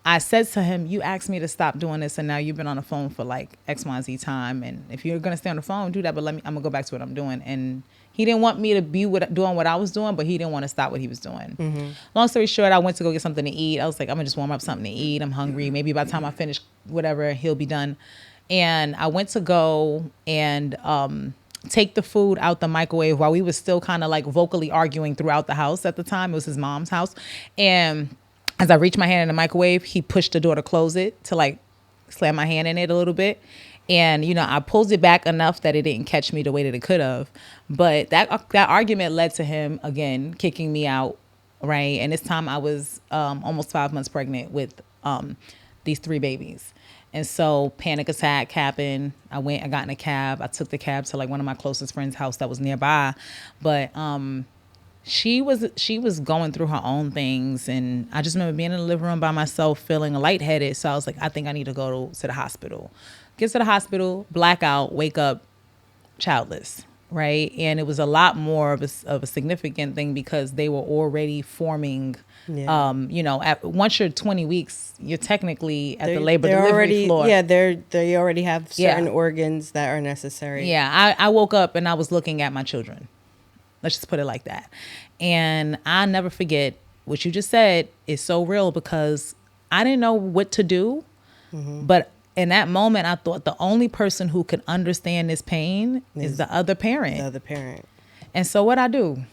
I said to him, you asked me to stop doing this, and now you've been on the phone for like X, Y, Z time. And if you're going to stay on the phone, do that. But I'm going to go back to what I'm doing. And he didn't want me to be doing what I was doing, but he didn't want to stop what he was doing. Long story short, I went to go get something to eat. I was like, I'm going to just warm up something to eat. I'm hungry. Maybe by the time I finish whatever, he'll be done. And I went to go and take the food out the microwave while we were still kind of like vocally arguing throughout the house at the time. It was his mom's house. And as I reached my hand in the microwave, he pushed the door to close it, to like slam my hand in it a little bit. And, I pulled it back enough that it didn't catch me the way that it could have. But that argument led to him, again, kicking me out, right? And this time I was almost 5 months pregnant with these 3 babies. And so panic attack happened. I got in a cab. I took the cab to like one of my closest friends' house that was nearby. But she was going through her own things, and I just remember being in the living room by myself, feeling lightheaded. So I was like, I think I need to go to the hospital. Get to the hospital, blackout, wake up, childless, right? And it was a lot more of a significant thing because they were already forming. Yeah. Once you're 20 weeks, you're technically at the labor delivery floor. Yeah, they already have certain organs that are necessary. Yeah, I woke up and I was looking at my children. Let's just put it like that. And I'll never forget what you just said is so real, because I didn't know what to do. But in that moment, I thought the only person who could understand this pain is the other parent. The other parent. And so what I do?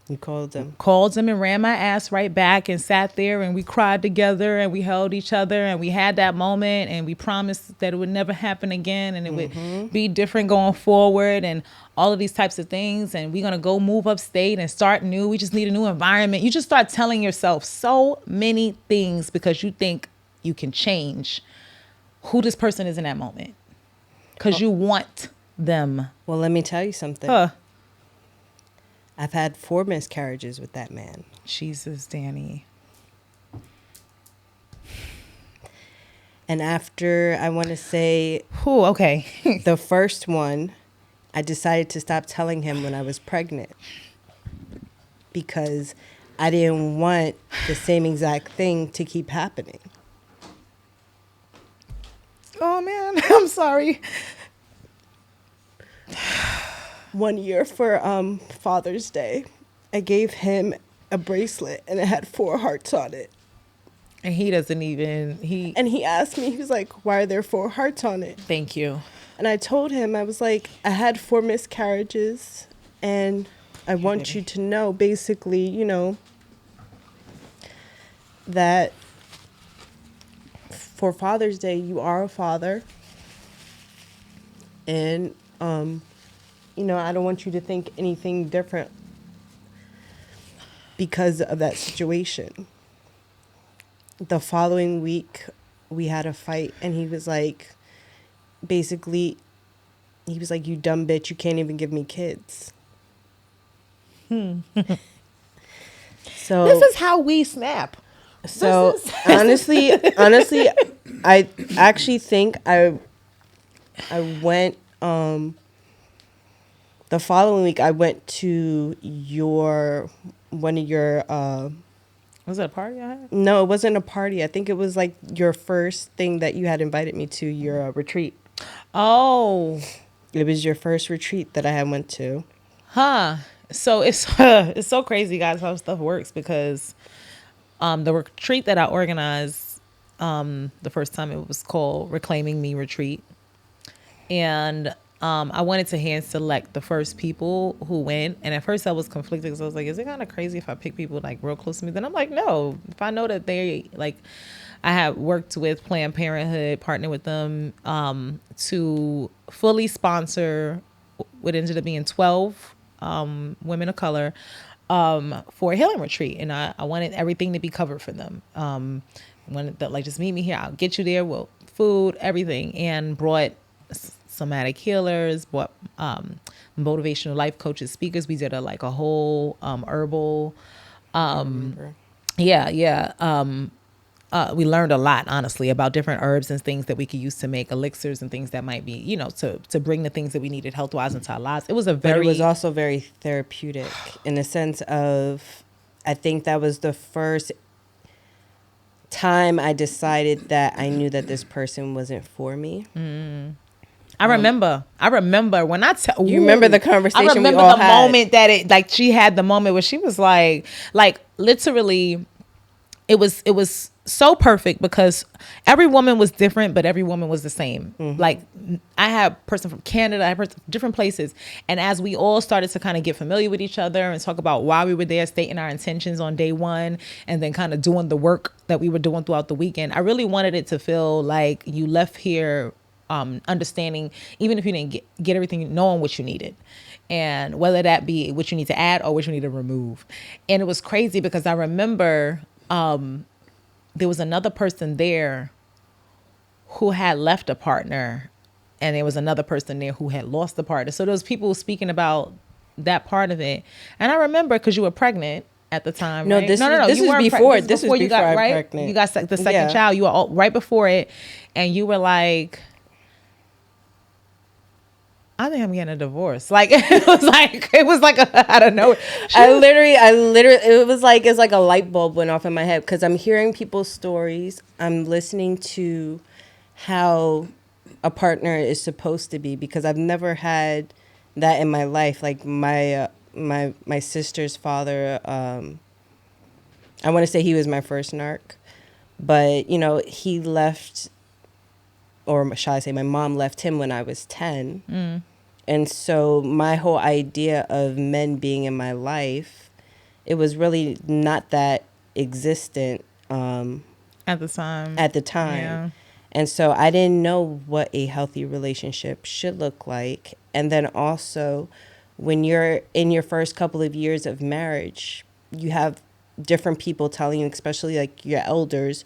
You called them. Called them and ran my ass right back and sat there, and we cried together and we held each other and we had that moment, and we promised that it would never happen again, and it would be different going forward, and all of these types of things. And we're going to go move upstate and start new. We just need a new environment. You just start telling yourself so many things because you think you can change who this person is in that moment, because you want them. Well, let me tell you something. I've had 4 miscarriages with that man. Jesus, Danny. And after, I want to say, okay. the first one, I decided to stop telling him when I was pregnant, because I didn't want the same exact thing to keep happening. Oh, man, I'm sorry. One year for Father's Day, I gave him a bracelet and it had 4 hearts on it. And he doesn't even, And he asked me, he was like, why are there 4 hearts on it? Thank you. And I told him, I was like, I had 4 miscarriages, and I want you to know, basically, that for Father's Day, you are a father. And, I don't want you to think anything different because of that situation. The following week, we had a fight, and he was like, basically, you dumb bitch, you can't even give me kids. So So this is how we snap. So honestly, I actually think I went the following week. I went to one of your. Was it a party I had? No, it wasn't a party. I think it was like your first thing that you had invited me to, your retreat. Oh, it was your first retreat that I had went to. So it's so crazy, guys, how stuff works, because the retreat that I organized the first time, it was called Reclaiming Me Retreat. And I wanted to hand select the first people who went, and at first I was conflicted because I was like, is it kind of crazy if I pick people like real close to me? Then I'm like, no, if I know that they like, I have worked with Planned Parenthood, partnered with them to fully sponsor what ended up being 12 women of color for a healing retreat, and I wanted everything to be covered for them. Wanted that, like, just meet me here, I'll get you there, well, food, everything, and brought somatic healers, brought motivational life coaches, speakers. We did a whole herbal we learned a lot, honestly, about different herbs and things that we could use to make elixirs and things that might be, to bring the things that we needed health-wise into our lives. It was But it was also very therapeutic in the sense of, I think that was the first time I decided that I knew that this person wasn't for me. I remember when you remember the conversation. I remember we all the had. moment that she had the moment where she was like literally, it was so perfect because every woman was different, but every woman was the same. Mm-hmm. Like, I had a person from Canada, I had a person from different places. And as we all started to kind of get familiar with each other and talk about why we were there, stating our intentions on day one, and then kind of doing the work that we were doing throughout the weekend, I really wanted it to feel like you left here understanding, even if you didn't get everything, knowing what you needed. And whether that be what you need to add or what you need to remove. And it was crazy because I remember there was another person there who had left a partner, and there was another person there who had lost a partner. So there was people speaking about that part of it. And I remember because you were pregnant at the time. No, right? this no. This you was before. This was before you got I'm right. pregnant. You got the second child. You were all, right before it, and you were like, I think I'm getting a divorce. Like, it was like I don't know. I literally, it's like a light bulb went off in my head because I'm hearing people's stories. I'm listening to how a partner is supposed to be because I've never had that in my life. Like my sister's father, I want to say he was my first narc, but he left, or shall I say my mom left him when I was 10. And so my whole idea of men being in my life, it was really not that existent at the time. Yeah. And so I didn't know what a healthy relationship should look like. And then also when you're in your first couple of years of marriage, you have different people telling you, especially like your elders,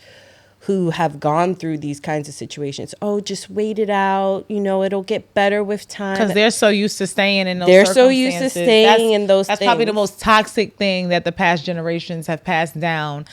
who have gone through these kinds of situations. Oh, just wait it out. It'll get better with time. Because they're so used to staying in those circumstances. They're so used to staying in those things. That's probably the most toxic thing that the past generations have passed down.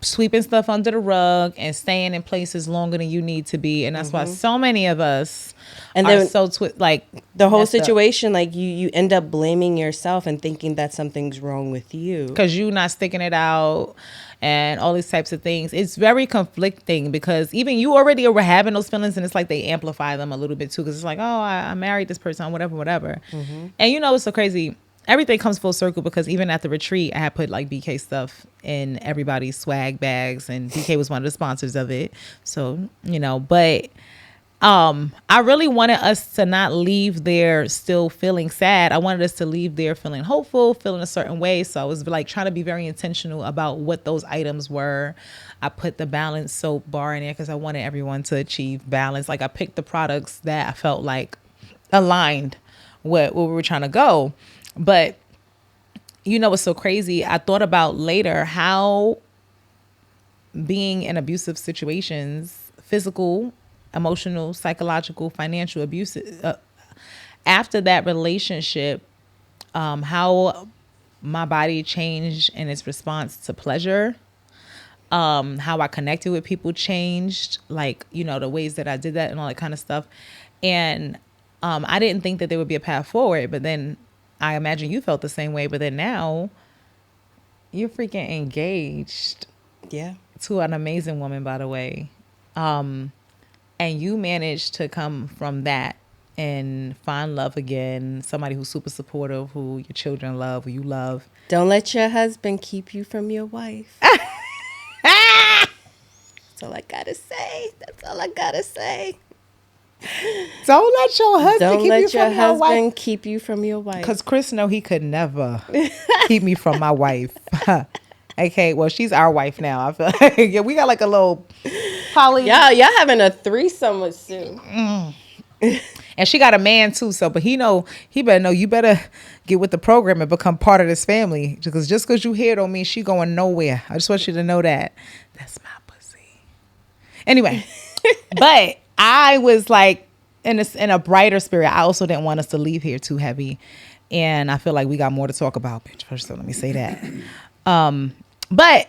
Sweeping stuff under the rug and staying in places longer than you need to be. And that's why so many of us are so the whole situation, like you end up blaming yourself and thinking that something's wrong with you. Because you're not sticking it out and all these types of things. It's very conflicting because even you already were having those feelings and it's like they amplify them a little bit too. Because it's like, oh, I married this person, whatever. And it's so crazy. Everything comes full circle because even at the retreat, I had put like BK stuff in everybody's swag bags, and BK was one of the sponsors of it. So, but I really wanted us to not leave there still feeling sad. I wanted us to leave there feeling hopeful, feeling a certain way. So I was like trying to be very intentional about what those items were. I put the balance soap bar in there because I wanted everyone to achieve balance. Like I picked the products that I felt like aligned with where we were trying to go. But what's so crazy? I thought about later how being in abusive situations, physical, emotional, psychological, financial abuse, after that relationship, how my body changed in its response to pleasure, how I connected with people changed, like, the ways that I did that and all that kind of stuff. And I didn't think that there would be a path forward, but then I imagine you felt the same way, but then now you're freaking engaged. Yeah. To an amazing woman, by the way. And you managed to come from that and find love again. Somebody who's super supportive, who your children love, who you love. Don't let your husband keep you from your wife. That's all I gotta say. Don't let your husband Don't keep let you your from your wife. husband keep you from your wife. Because Chris know he could never keep me from my wife. Okay, well, she's our wife now. I feel like yeah, we got like a little poly. Y'all having a threesome with Sue. And she got a man too, so but he better know you better get with the program and become part of this family. Because just because you here don't mean she going nowhere. I just want you to know that. That's my pussy. Anyway, but I was like in a brighter spirit. I also didn't want us to leave here too heavy. And I feel like we got more to talk about, bitch. First, so let me say that. But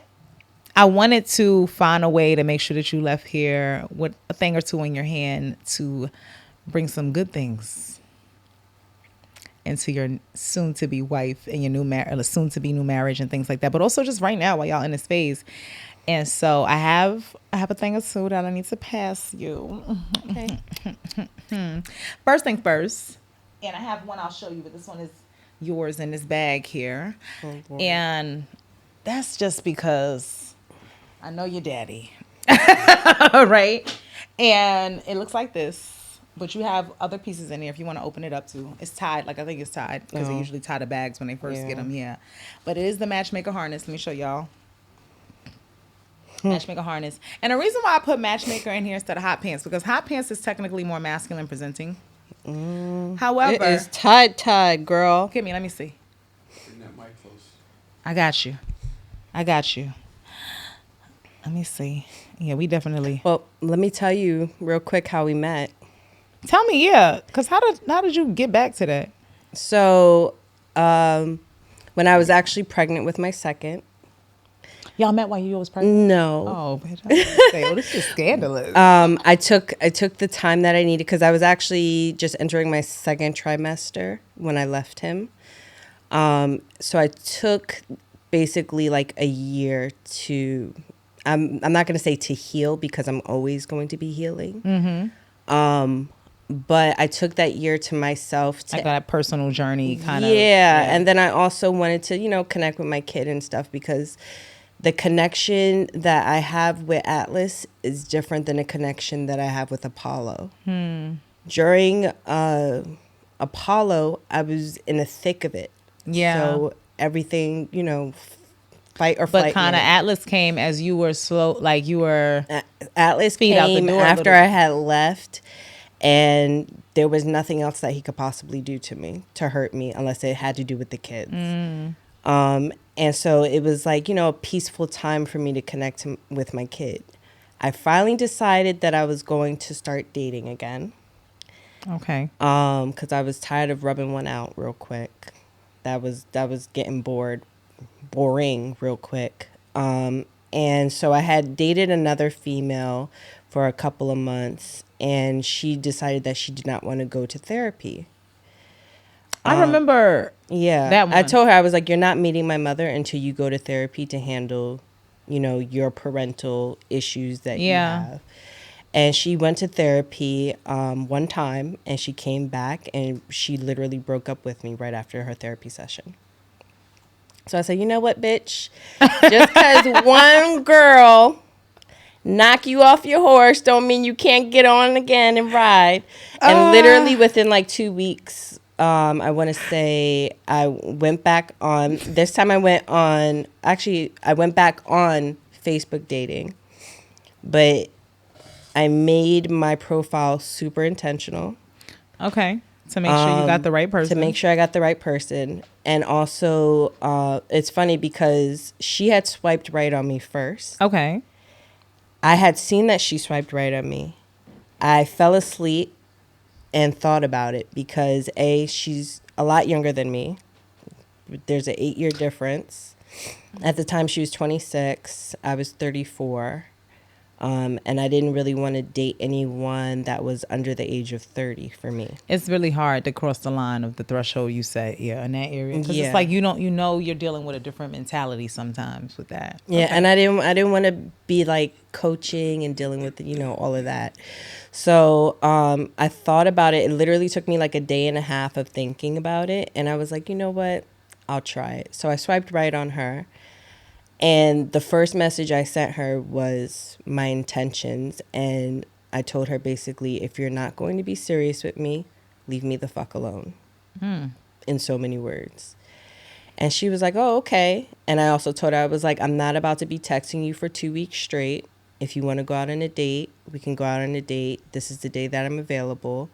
I wanted to find a way to make sure that you left here with a thing or two in your hand to bring some good things into your soon-to-be wife and your soon-to-be new marriage and things like that. But also just right now while y'all in this phase. And so I have a thing or two that I need to pass you. Okay. First thing first, and I have one I'll show you, but this one is yours in this bag here. Oh, boy. And that's just because I know your daddy. Right? And it looks like this. But you have other pieces in there if you want to open it up too. It's tied. Like, I think it's tied because they usually tie the bags when they first get them. Yeah. But it is the matchmaker harness. Let me show y'all. Matchmaker harness. And the reason why I put matchmaker in here instead of hot pants, because hot pants is technically more masculine presenting. However. It is tied, girl. Give me, let me see. Bring that mic close. I got you. Let me see. Yeah, we definitely. Well, let me tell you real quick how we met. Tell me, yeah, because how did you get back to that? So, when I was actually pregnant with my second. Y'all met while you was pregnant? No. Oh, bitch. I was gonna say, this is scandalous. I took the time that I needed because I was actually just entering my second trimester when I left him. So I took basically like a year to. I'm not gonna say to heal because I'm always going to be healing. Mm-hmm. But I took that year to myself to like that personal journey kind of. Yeah, and then I also wanted to connect with my kid and stuff because the connection that I have with Atlas is different than a connection that I have with Apollo. During Apollo, I was in the thick of it. Yeah. So everything, fight or flight. But kind of Atlas came as you were slow, like you were. Atlas feet out the came door after I had left, and there was nothing else that he could possibly do to me to hurt me unless it had to do with the kids. And so it was like, a peaceful time for me to connect with my kid. I finally decided that I was going to start dating again. Okay. Because I was tired of rubbing one out real quick. That was getting boring real quick. And so I had dated another female for a couple of months, and she decided that she did not want to go to therapy. I remember. Yeah. That one. I told her, I was like, you're not meeting my mother until you go to therapy to handle, your parental issues that you have. And she went to therapy one time, and she came back, and she literally broke up with me right after her therapy session. So I said, you know what, bitch? Just because one girl knock you off your horse don't mean you can't get on again and ride. And literally within like 2 weeks, I want to say I went back on. This time I went back on Facebook dating. But I made my profile super intentional. Okay. To make sure you got the right person. To make sure I got the right person. And also, it's funny because she had swiped right on me first. Okay. I had seen that she swiped right on me. I fell asleep and thought about it because she's a lot younger than me. There's an 8-year difference. At the time she was 26, I was 34. And I didn't really want to date anyone that was under the age of 30 for me. It's really hard to cross the line of the threshold you set, in that area. Because it's like you're dealing with a different mentality sometimes with that. Yeah, okay. And I didn't want to be like coaching and dealing with all of that. So I thought about it. It literally took me like a day and a half of thinking about it, and I was like, you know what, I'll try it. So I swiped right on her. And the first message I sent her was my intentions. And I told her basically, if you're not going to be serious with me, leave me the fuck alone. In so many words. And she was like, oh, okay. And I also told her, I was like, I'm not about to be texting you for 2 weeks straight. If you want to go out on a date, we can go out on a date. This is the day that I'm available.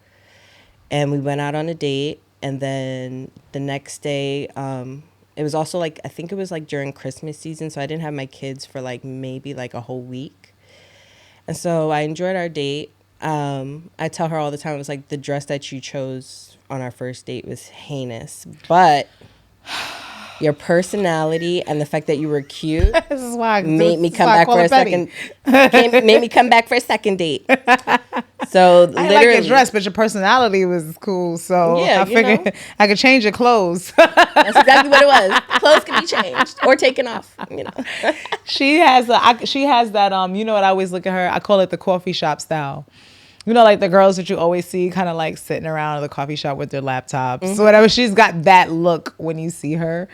And we went out on a date. And then the next day, it was also like, I think it was like during Christmas season. So I didn't have my kids for like maybe like a whole week. And so I enjoyed our date. I tell her all the time, it was like, the dress that you chose on our first date was heinous. But your personality and the fact that you were cute This is why made me come back for a second. Made me come back for a second date. So I literally, like your dress, but your personality was cool. So Yeah, I figured I could change your clothes. that's exactly what it was. Clothes can be changed or taken off. You know. She has that. You know what? I always look at her. I call it the coffee shop style. You know, like the girls that you always see kind of like sitting around the coffee shop with their laptops. So whatever. She's got that look when you see her.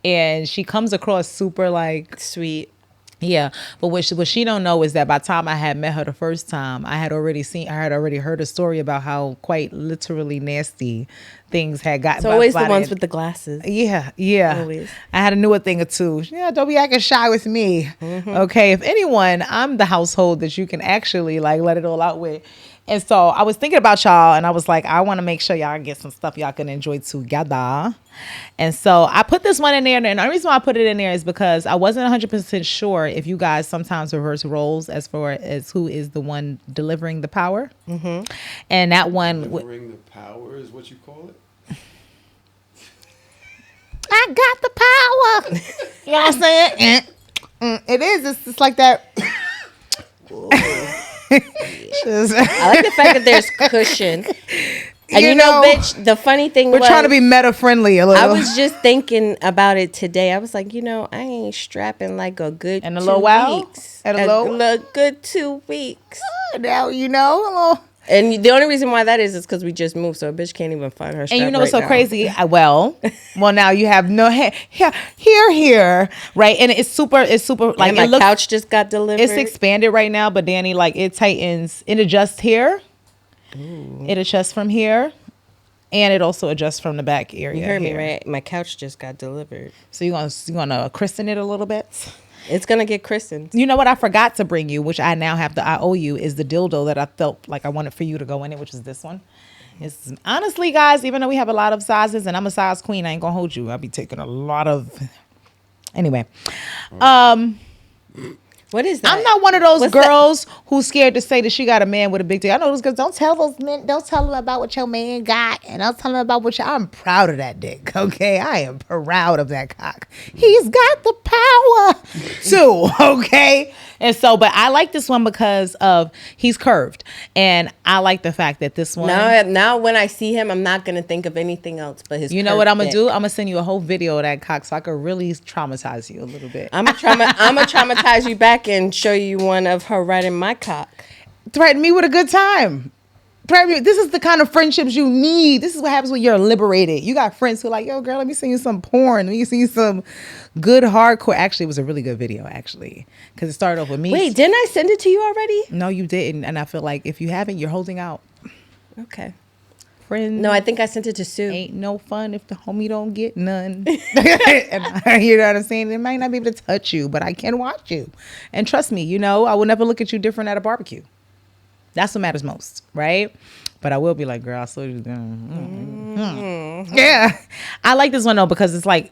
And she comes across super like Sweet. yeah. But what she don't know is that by the time I had met her the first time, I had already heard a story about how quite literally nasty things had gotten. It's always the ones with the glasses. Yeah, yeah. Always. I had to know a thing or two. Yeah, don't be acting shy with me. Okay, if anyone, I'm the household that you can actually like let it all out with. And so I was thinking about y'all, and I was like, I want to make sure y'all get some stuff y'all can enjoy together. And so I put this one in there, and the reason why I put it in there is because I wasn't 100% sure if you guys sometimes reverse roles as far as who is the one delivering the power. And that one... Delivering the power is what you call it? I got the power. You know what I'm saying? It is. It's just like that. I like the fact that there's cushion. And you know, bitch, the funny thing we're trying to be meta friendly a little. I was just thinking about it today. I was like, you know, I ain't strapping like a good in a 2 little while. weeks. At a good 2 weeks. Now you know. A little. And the only reason why that is because we just moved, so a bitch can't even find her strap. And you know what's right so now. crazy? Well, now you have no here, right? And it's super like and my couch just got delivered. It's expanded right now, but Danny, like it tightens, it adjusts here, it adjusts from here, and it also adjusts from the back area. You heard me here. right? My couch just got delivered. So you gonna christen it a little bit? It's gonna get christened. You know what I forgot to bring you, which I now I owe you, is the dildo that I felt like I wanted for you to go in it, which is this one. It's honestly, guys, even though we have a lot of sizes and I'm a size queen, I ain't gonna hold you. I'll be taking a lot of. Anyway, What is that? I'm not one of those What's girls who's scared to say that she got a man with a big dick. I know those girls. Don't tell those men. Don't tell them about what your man got, and don't tell them about what I'm proud of that dick. Okay, I am proud of that cock. He's got the power too. Okay, and so, but I like this one because of he's curved, and I like the fact that this one. Now when I see him, I'm not gonna think of anything else but his. You know what I'm gonna dick. do? I'm gonna send you a whole video of that cock so I could really traumatize you a little bit. I'm gonna traumatize you back and show you one of her riding my cock. Threaten me with a good time. This is the kind of friendships you need. This is what happens when you're liberated. You got friends who are like, yo, girl, let me send you some porn. Let me send you some good hardcore. Actually, it was a really good video, actually. Because it started off with me. Wait, didn't I send it to you already? No, you didn't. And I feel like if you haven't, you're holding out. Okay. Friends. No, I think I sent it to Sue. Ain't no fun if the homie don't get none. And you know what I'm saying? It might not be able to touch you, but I can watch you. And trust me, you know, I will never look at you different at a barbecue. That's what matters most, right? But I will be like, girl, I saw you doing. Yeah. I like this one though, because it's like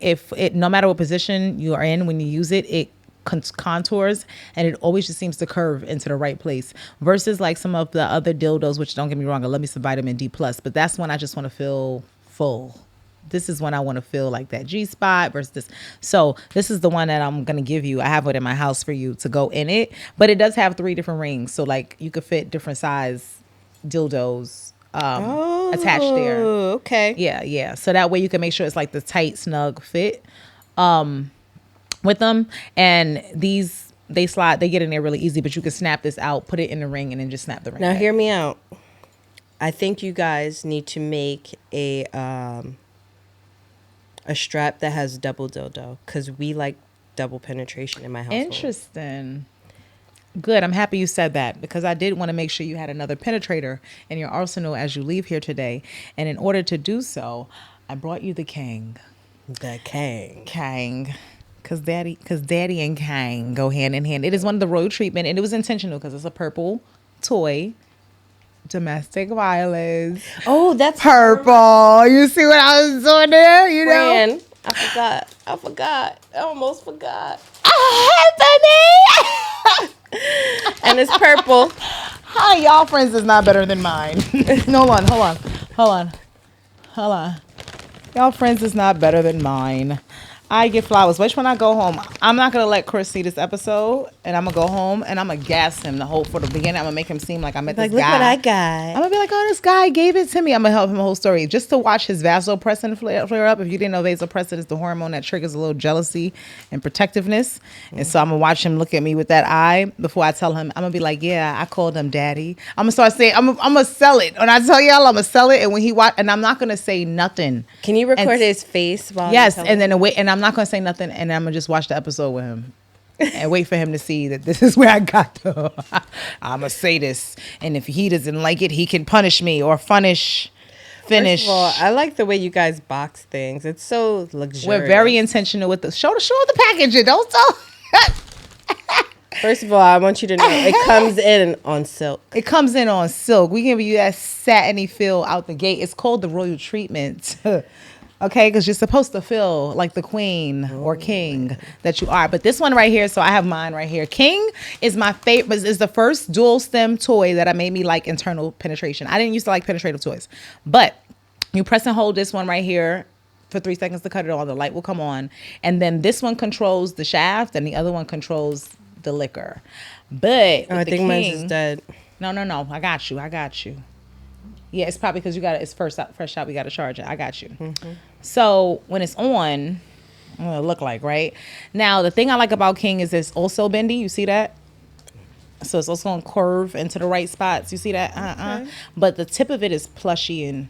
no matter what position you are in, when you use it, it contours and it always just seems to curve into the right place versus like some of the other dildos, which don't get me wrong, I love me some vitamin D plus, but that's when I just want to feel full. This is when I want to feel like that G spot versus this. So this is the one that I'm going to give you. I have it in my house for you to go in it, but it does have 3 different rings. So like you could fit different size dildos attached there. Okay. Yeah. So that way you can make sure it's like the tight, snug fit with them. And these, they get in there really easy, but you can snap this out, put it in the ring, and then just snap the ring. Now back. hear me out. I think you guys need to make a strap that has double dildo because we like double penetration in my household. Interesting. Good. I'm happy you said that because I did want to make sure you had another penetrator in your arsenal as you leave here today. And in order to do so, I brought you the Kang. The Kang. Kang. Because daddy and Kang go hand in hand. It is one of the royal treatment, and it was intentional because it's a purple toy. Domestic violence. Oh, that's purple. You see what I was doing there? You know? Fran, I forgot. I almost forgot. Anthony! And it's purple. Hi, y'all friends is not better than mine. Hold on. Y'all friends is not better than mine. I get flowers. Which when I go home, I'm not gonna let Chris see this episode, and I'm gonna go home and I'm gonna gas him for the beginning. I'm gonna make him seem like I met this guy. Look what I got. I'm gonna be like, oh, this guy gave it to me. I'm gonna help him the whole story just to watch his vasopressin flare up. If you didn't know, vasopressin is the hormone that triggers a little jealousy and protectiveness. And so I'm gonna watch him look at me with that eye before I tell him. I'm gonna be like, yeah, I called him daddy. I'm gonna start saying, I'm gonna sell it. When I tell y'all, I'm gonna sell it. And when he watch, and I'm not gonna say nothing. Can you record his face while yes, and then wait, and I'm not gonna say nothing, and I'm gonna just watch the episode with him and wait for him to see that this is where I got to. I'm gonna say this, and if he doesn't like it, he can punish me or finish. First of all, I like the way you guys box things. It's so luxurious. We're very intentional with the show the packaging. Don't tell. First of all, I want you to know it comes in on silk. It comes in on silk. We give you that satiny feel out the gate. It's called the royal treatment. Okay, because you're supposed to feel like the queen or king that you are. But this one right here, so I have mine right here. King is my favorite, is the first dual stem toy that I made me like internal penetration. I didn't used to like penetrative toys. But you press and hold this one right here for 3 seconds to cut it on. The light will come on. And then this one controls the shaft and the other one controls the liquor. But I think mine's is dead. No. I got you. Yeah, it's probably because it's fresh out. We got to charge it. I got you. Mm-hmm. So when it's on, what it look like, right? Now, the thing I like about King is it's also bendy. You see that? So it's also going to curve into the right spots. You see that? Okay. But the tip of it is plushy and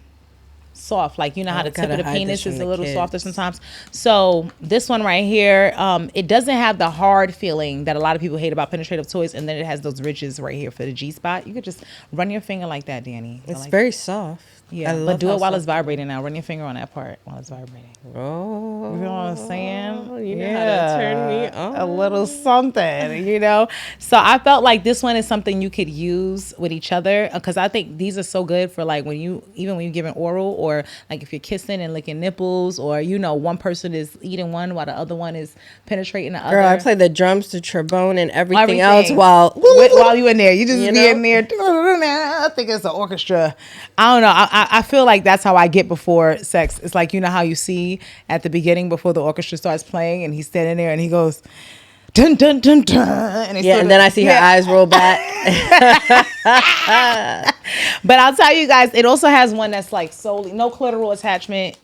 soft. Like, you know how the tip of the penis is a little softer sometimes. So this one right here, it doesn't have the hard feeling that a lot of people hate about penetrative toys. And then it has those ridges right here for the G-spot. You could just run your finger like that, Danny. It's like very soft. Yeah, but do it while it's vibrating now. Run your finger on that part while it's vibrating. Oh. You know what I'm saying? You know how to turn me on. A little something, you know? So I felt like this one is something you could use with each other because I think these are so good for like even when you're giving oral or like if you're kissing and licking nipples or, you know, one person is eating one while the other one is penetrating the other. Girl, I play the drums, the trombone, and everything else while you in there. You just be in there. I think it's an orchestra. I don't know. I feel like that's how I get before sex. It's like, you know how you see at the beginning before the orchestra starts playing and he's standing there and he goes, dun, dun, dun, dun. And then I see her eyes roll back. But I'll tell you guys, it also has one that's like solely, no clitoral attachment.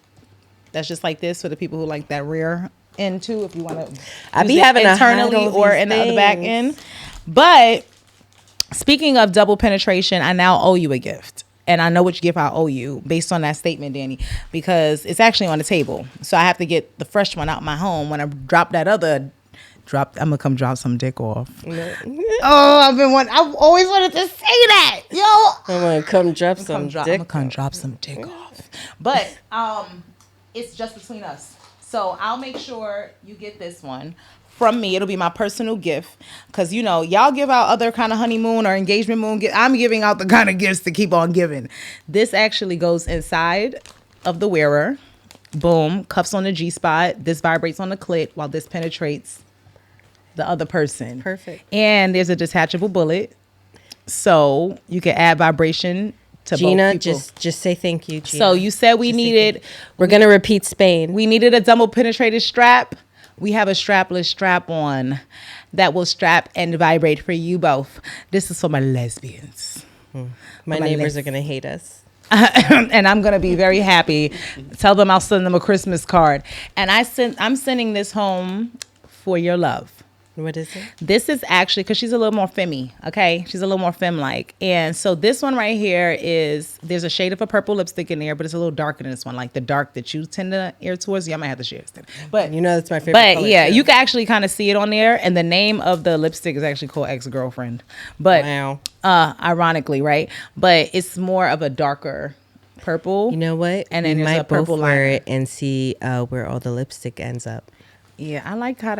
That's just like this for the people who like that rear end too, if you want to I be having internally or in the other back end. But speaking of double penetration, I now owe you a gift. And I know which gift I owe you based on that statement, Danny, because it's actually on the table. So I have to get the fresh one out my home. When I drop that other I'm gonna come drop some dick off. I've always wanted to say that, yo. I'm gonna come drop some dick. I'm gonna come drop some dick off. But it's just between us. So I'll make sure you get this one from me. It'll be my personal gift because, you know, y'all give out other kind of honeymoon or engagement moon. I'm giving out the kind of gifts to keep on giving. This actually goes inside of the wearer. Boom. Cuffs on the G-spot. This vibrates on the clit while this penetrates the other person. Perfect. And there's a detachable bullet. So you can add vibration to Gina, both people. just say thank you, Gina. So you said we're going to repeat Spain. We needed a double penetrated strap. We have a strapless strap on that will strap and vibrate for you both. This is for my lesbians. My neighbors are going to hate us. And I'm going to be very happy. Tell them I'll send them a Christmas card. And I'm sending this home for your love. What is it? This is actually because she's a little more femmy, okay? She's a little more femme-like. And so this one right here there's a shade of a purple lipstick in there, but it's a little darker than this one, like the dark that you tend to ear towards. Yeah, I might have to share this. But You know that's my favorite But color, yeah, too. you can actually kind of see it on there. And the name of the lipstick is actually called Ex-Girlfriend. But Wow. ironically, right? But it's more of a darker purple. You know what? And then we there's a might both purple wear liner. it and see where all the lipstick ends up. Yeah, I like how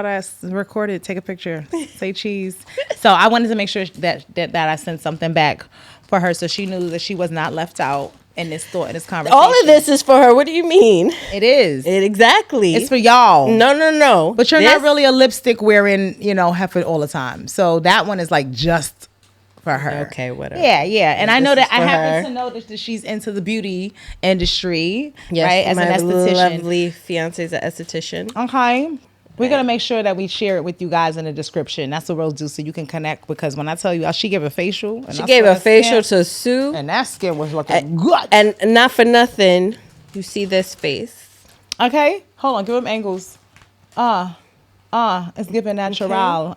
that's recorded. Take a picture. Say cheese. So I wanted to make sure that I sent something back for her so she knew that she was not left out in this conversation. All of this is for her. What do you mean? It is. Exactly. It's for y'all. No. But you're not really a lipstick wearing, heifer all the time. So that one is like just for her. Okay, whatever. Yeah. And I know This that is I for happen her. to know that she's into the beauty industry, Yes, right? As my an esthetician. lovely fiance is an esthetician. Okay. We're going to make sure that we share it with you guys in the description. That's what we'll do so you can connect, because when I tell you, she gave a facial. And She I gave saw a that facial skin, to Sue. and that skin was looking good. And not for nothing, you see this face. Okay. Hold on. Give them angles. It's giving natural.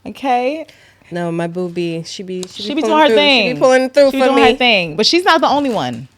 Okay. No, my booby, she be She be doing pulling her through. thing. She be pulling through She for doing me. her thing. But she's not the only one.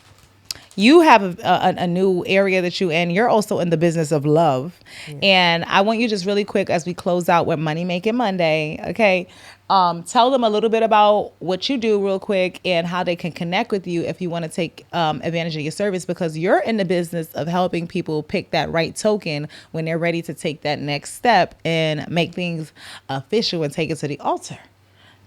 You have a new area that you're in. You're also in the business of love. And I want you just really quick as we close out with Money Making Monday, okay? Tell them a little bit about what you do real quick and how they can connect with you if you want to take advantage of your service, because you're in the business of helping people pick that right token when they're ready to take that next step and make things official and take it to the altar.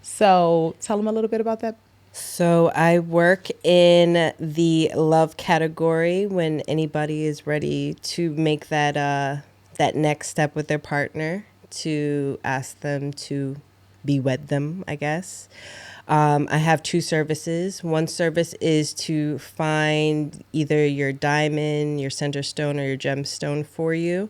So tell them a little bit about that. So I work in the love category when anybody is ready to make that next step with their partner, to ask them to be with them, I guess. I have two services. One service is to find either your diamond, your center stone, or your gemstone for you.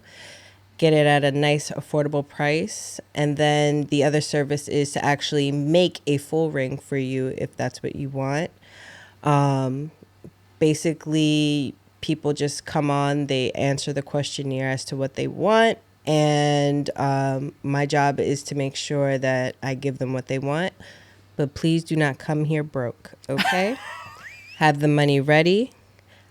Get it at a nice, affordable price. And then the other service is to actually make a full ring for you if that's what you want. Basically, people just come on, they answer the questionnaire as to what they want. And my job is to make sure that I give them what they want. But please do not come here broke, okay? Have the money ready.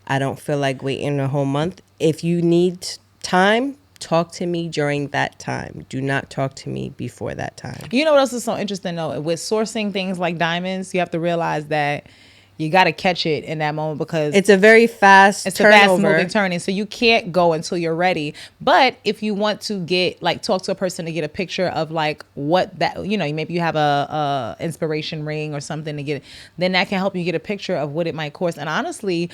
I don't feel like waiting a whole month. If you need time, talk to me during that time. Do not talk to me before that time. You know what else is so interesting though? With sourcing things like diamonds, you have to realize that you got to catch it in that moment, because It's a very fast it's a fast turnover. moving turning. So you can't go until you're ready. But if you want to talk to a person to get a picture of like what that, maybe you have a inspiration ring or something to get, then that can help you get a picture of what it might cost. And honestly,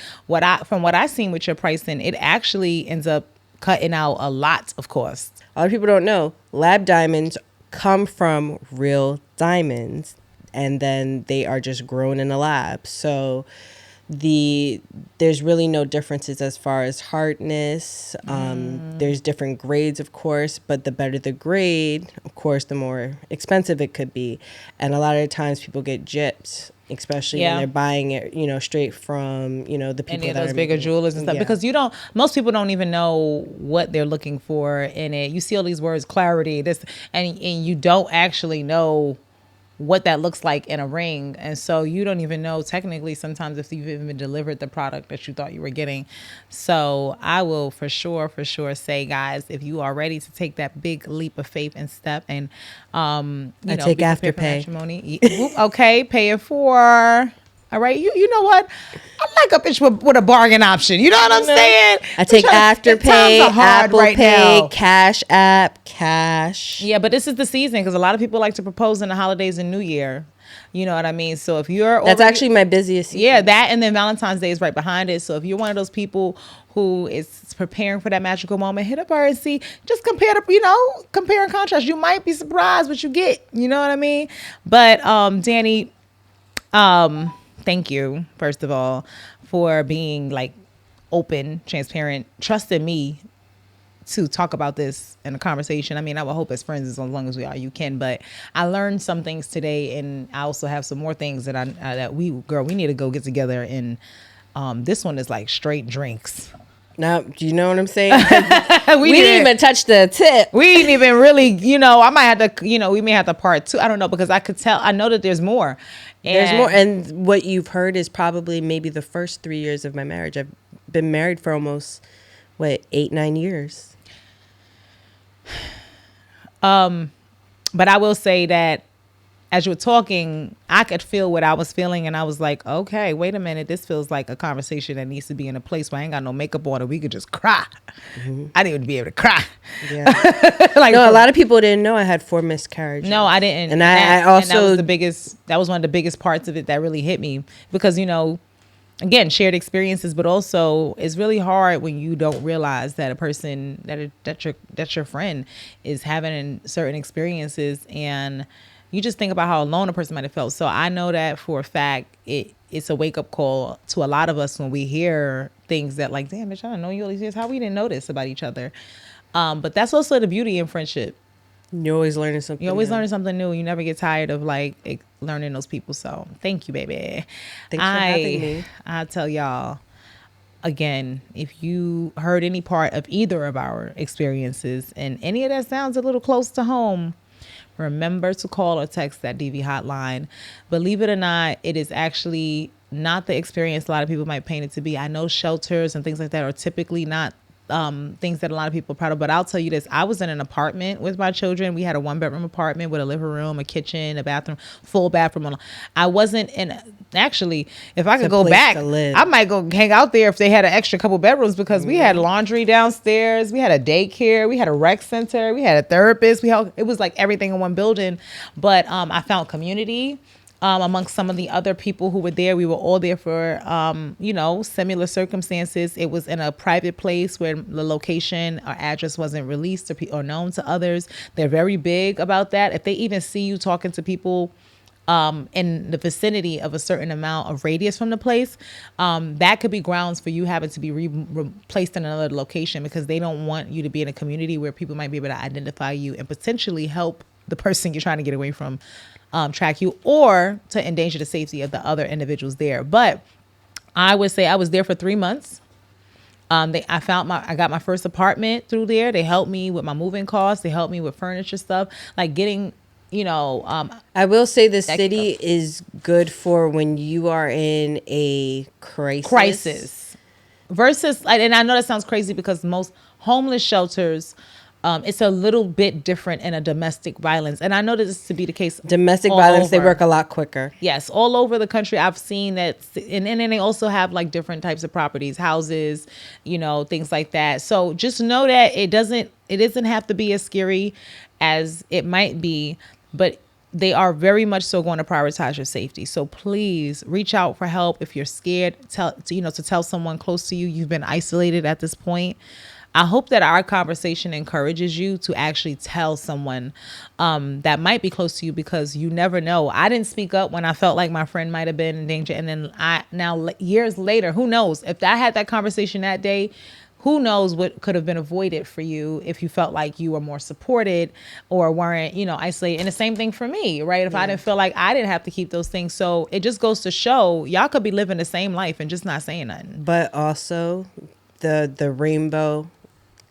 from what I've seen with your pricing, it actually ends up cutting out a lot of costs. A lot of people don't know lab diamonds come from real diamonds, and then they are just grown in a lab. So there's really no differences as far as hardness. There's different grades, of course, but the better the grade, of course, the more expensive it could be. And a lot of the times people get gypped, especially when they're buying it, straight from, the people Any of that those are bigger making it. jewelers and stuff, Yeah. because most people don't even know what they're looking for in it. You see all these words, clarity, this, and you don't actually know what that looks like in a ring. And so you don't even know technically sometimes if you've even delivered the product that you thought you were getting. So I will for sure say, guys, if you are ready to take that big leap of faith and step and, I take be prepared for Afterpay. matrimony. Okay, pay it for. All right, you know what? I like a bitch with a bargain option. You know what I'm saying? I take Times Afterpay, are hard Apple right Pay, now. Cash App, Cash. Yeah, but this is the season because a lot of people like to propose in the holidays and New Year. You know what I mean? So if you're That's already, actually my busiest season. yeah, that, and then Valentine's Day is right behind it. So if you're one of those people who is preparing for that magical moment, hit up her and see. Just compare and contrast. You might be surprised what you get. You know what I mean? But Danny, thank you, first of all, for being like open, transparent, trusting me to talk about this in a conversation. I mean, I would hope as friends, as long as we are, you can. But I learned some things today, and I also have some more things that we need to go get together. And this one is like straight drinks. Now, do you know what I'm saying? we We didn't even touch the tip. We didn't even really, I might have to, we may have to part two. I don't know, because I could tell, I know that there's more. There's more. And what you've heard is probably maybe the first 3 years of my marriage. I've been married for almost, 8-9 years. But I will say that as you were talking, I could feel what I was feeling, and I was like, okay, wait a minute. This feels like a conversation that needs to be in a place where I ain't got no makeup on and we could just cry. Mm-hmm. I didn't even be able to cry. Yeah. No, a lot of people didn't know I had 4 miscarriages. No, I didn't. And I also... And that was one of the biggest parts of it that really hit me, because, again, shared experiences, but also it's really hard when you don't realize that a person that's your friend is having certain experiences, and you just think about how alone a person might have felt. So I know that for a fact, it's a wake up call to a lot of us when we hear things that, like, damn, bitch, I don't know you all these years. How we didn't know this about each other. But that's also the beauty in friendship. You're always learning something. Learning something new. You never get tired of learning those people. So thank you, baby. Thanks for having me. I tell y'all again, if you heard any part of either of our experiences and any of that sounds a little close to home, remember to call or text that DV hotline. Believe it or not, it is actually not the experience a lot of people might paint it to be. I know shelters and things like that are typically not things that a lot of people are proud of, but I'll tell you this: I was in an apartment with my children. We had a 1-bedroom apartment with a living room, a kitchen, a bathroom, full bathroom. I wasn't in. Actually, if I could go back, I might go hang out there if they had an extra couple bedrooms, because we had laundry downstairs, we had a daycare, we had a rec center, we had a therapist. It was like everything in one building. But I found community. Amongst some of the other people who were there. We were all there for, similar circumstances. It was in a private place where the location or address wasn't released or known to others. They're very big about that. If they even see you talking to people in the vicinity of a certain amount of radius from the place, that could be grounds for you having to be replaced in another location, because they don't want you to be in a community where people might be able to identify you and potentially help the person you're trying to get away from track you, or to endanger the safety of the other individuals there. But I would say I was there for 3 months. I got my first apartment through there. They helped me with my moving costs. They helped me with furniture stuff, like getting, I will say the city is good for when you are in a crisis. Versus, and I know that sounds crazy, because most homeless shelters, it's a little bit different in a domestic violence. And I know this to be the case. Domestic violence, they work a lot quicker. Yes. All over the country, I've seen that. And then they also have like different types of properties, houses, things like that. So just know that it doesn't have to be as scary as it might be, but they are very much so going to prioritize your safety. So please reach out for help if you're scared. To tell someone close to you you've been isolated at this point. I hope that our conversation encourages you to actually tell someone that might be close to you, because you never know. I didn't speak up when I felt like my friend might have been in danger. And then years later, who knows? If I had that conversation that day, who knows what could have been avoided for you if you felt like you were more supported or weren't, isolated. And the same thing for me, right? If I didn't feel like I didn't have to keep those things. So it just goes to show y'all could be living the same life and just not saying nothing. But also the rainbow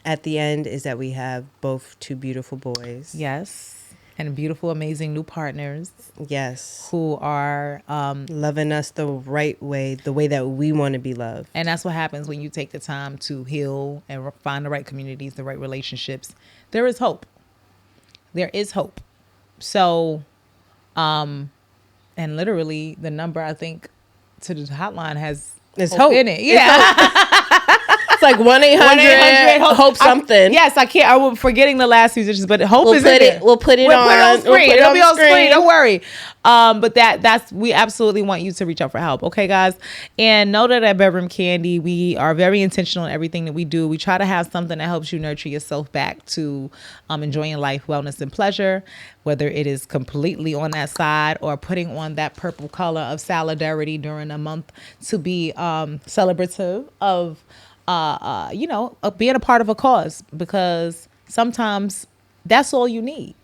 at the end is that we have both 2 beautiful boys. Yes. And beautiful, amazing new partners. Yes. Who are loving us the right way, the way that we want to be loved. And that's what happens when you take the time to heal and find the right communities, the right relationships. There is hope. There is hope. So, and literally the number, I think, to the hotline has hope in it. Yeah. It's like 1-800 hope something. Yes, I can't. I'm forgetting the last few digits, but hope is in it. We'll put it on screen. It'll be on screen. Don't worry. But we absolutely want you to reach out for help. Okay, guys, and know that at Bedroom Candy, we are very intentional in everything that we do. We try to have something that helps you nurture yourself back to enjoying life, wellness, and pleasure. Whether it is completely on that side or putting on that purple color of solidarity during a month to be celebrative of. Being a part of a cause, because sometimes that's all you need.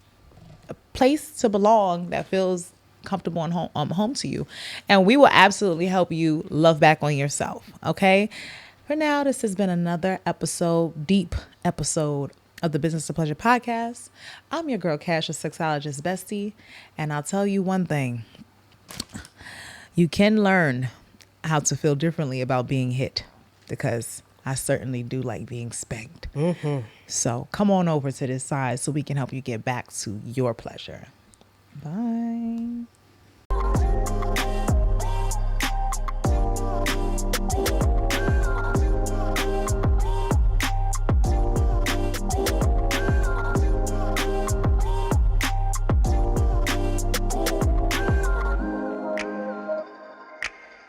A place to belong that feels comfortable and home to you. And we will absolutely help you love back on yourself. Okay. For now, this has been another deep episode of the Business of Pleasure podcast. I'm your girl, Kash, a sexologist bestie. And I'll tell you one thing. You can learn how to feel differently about being hit, because I certainly do like being spanked. So come on over to this side so we can help you get back to your pleasure. Bye.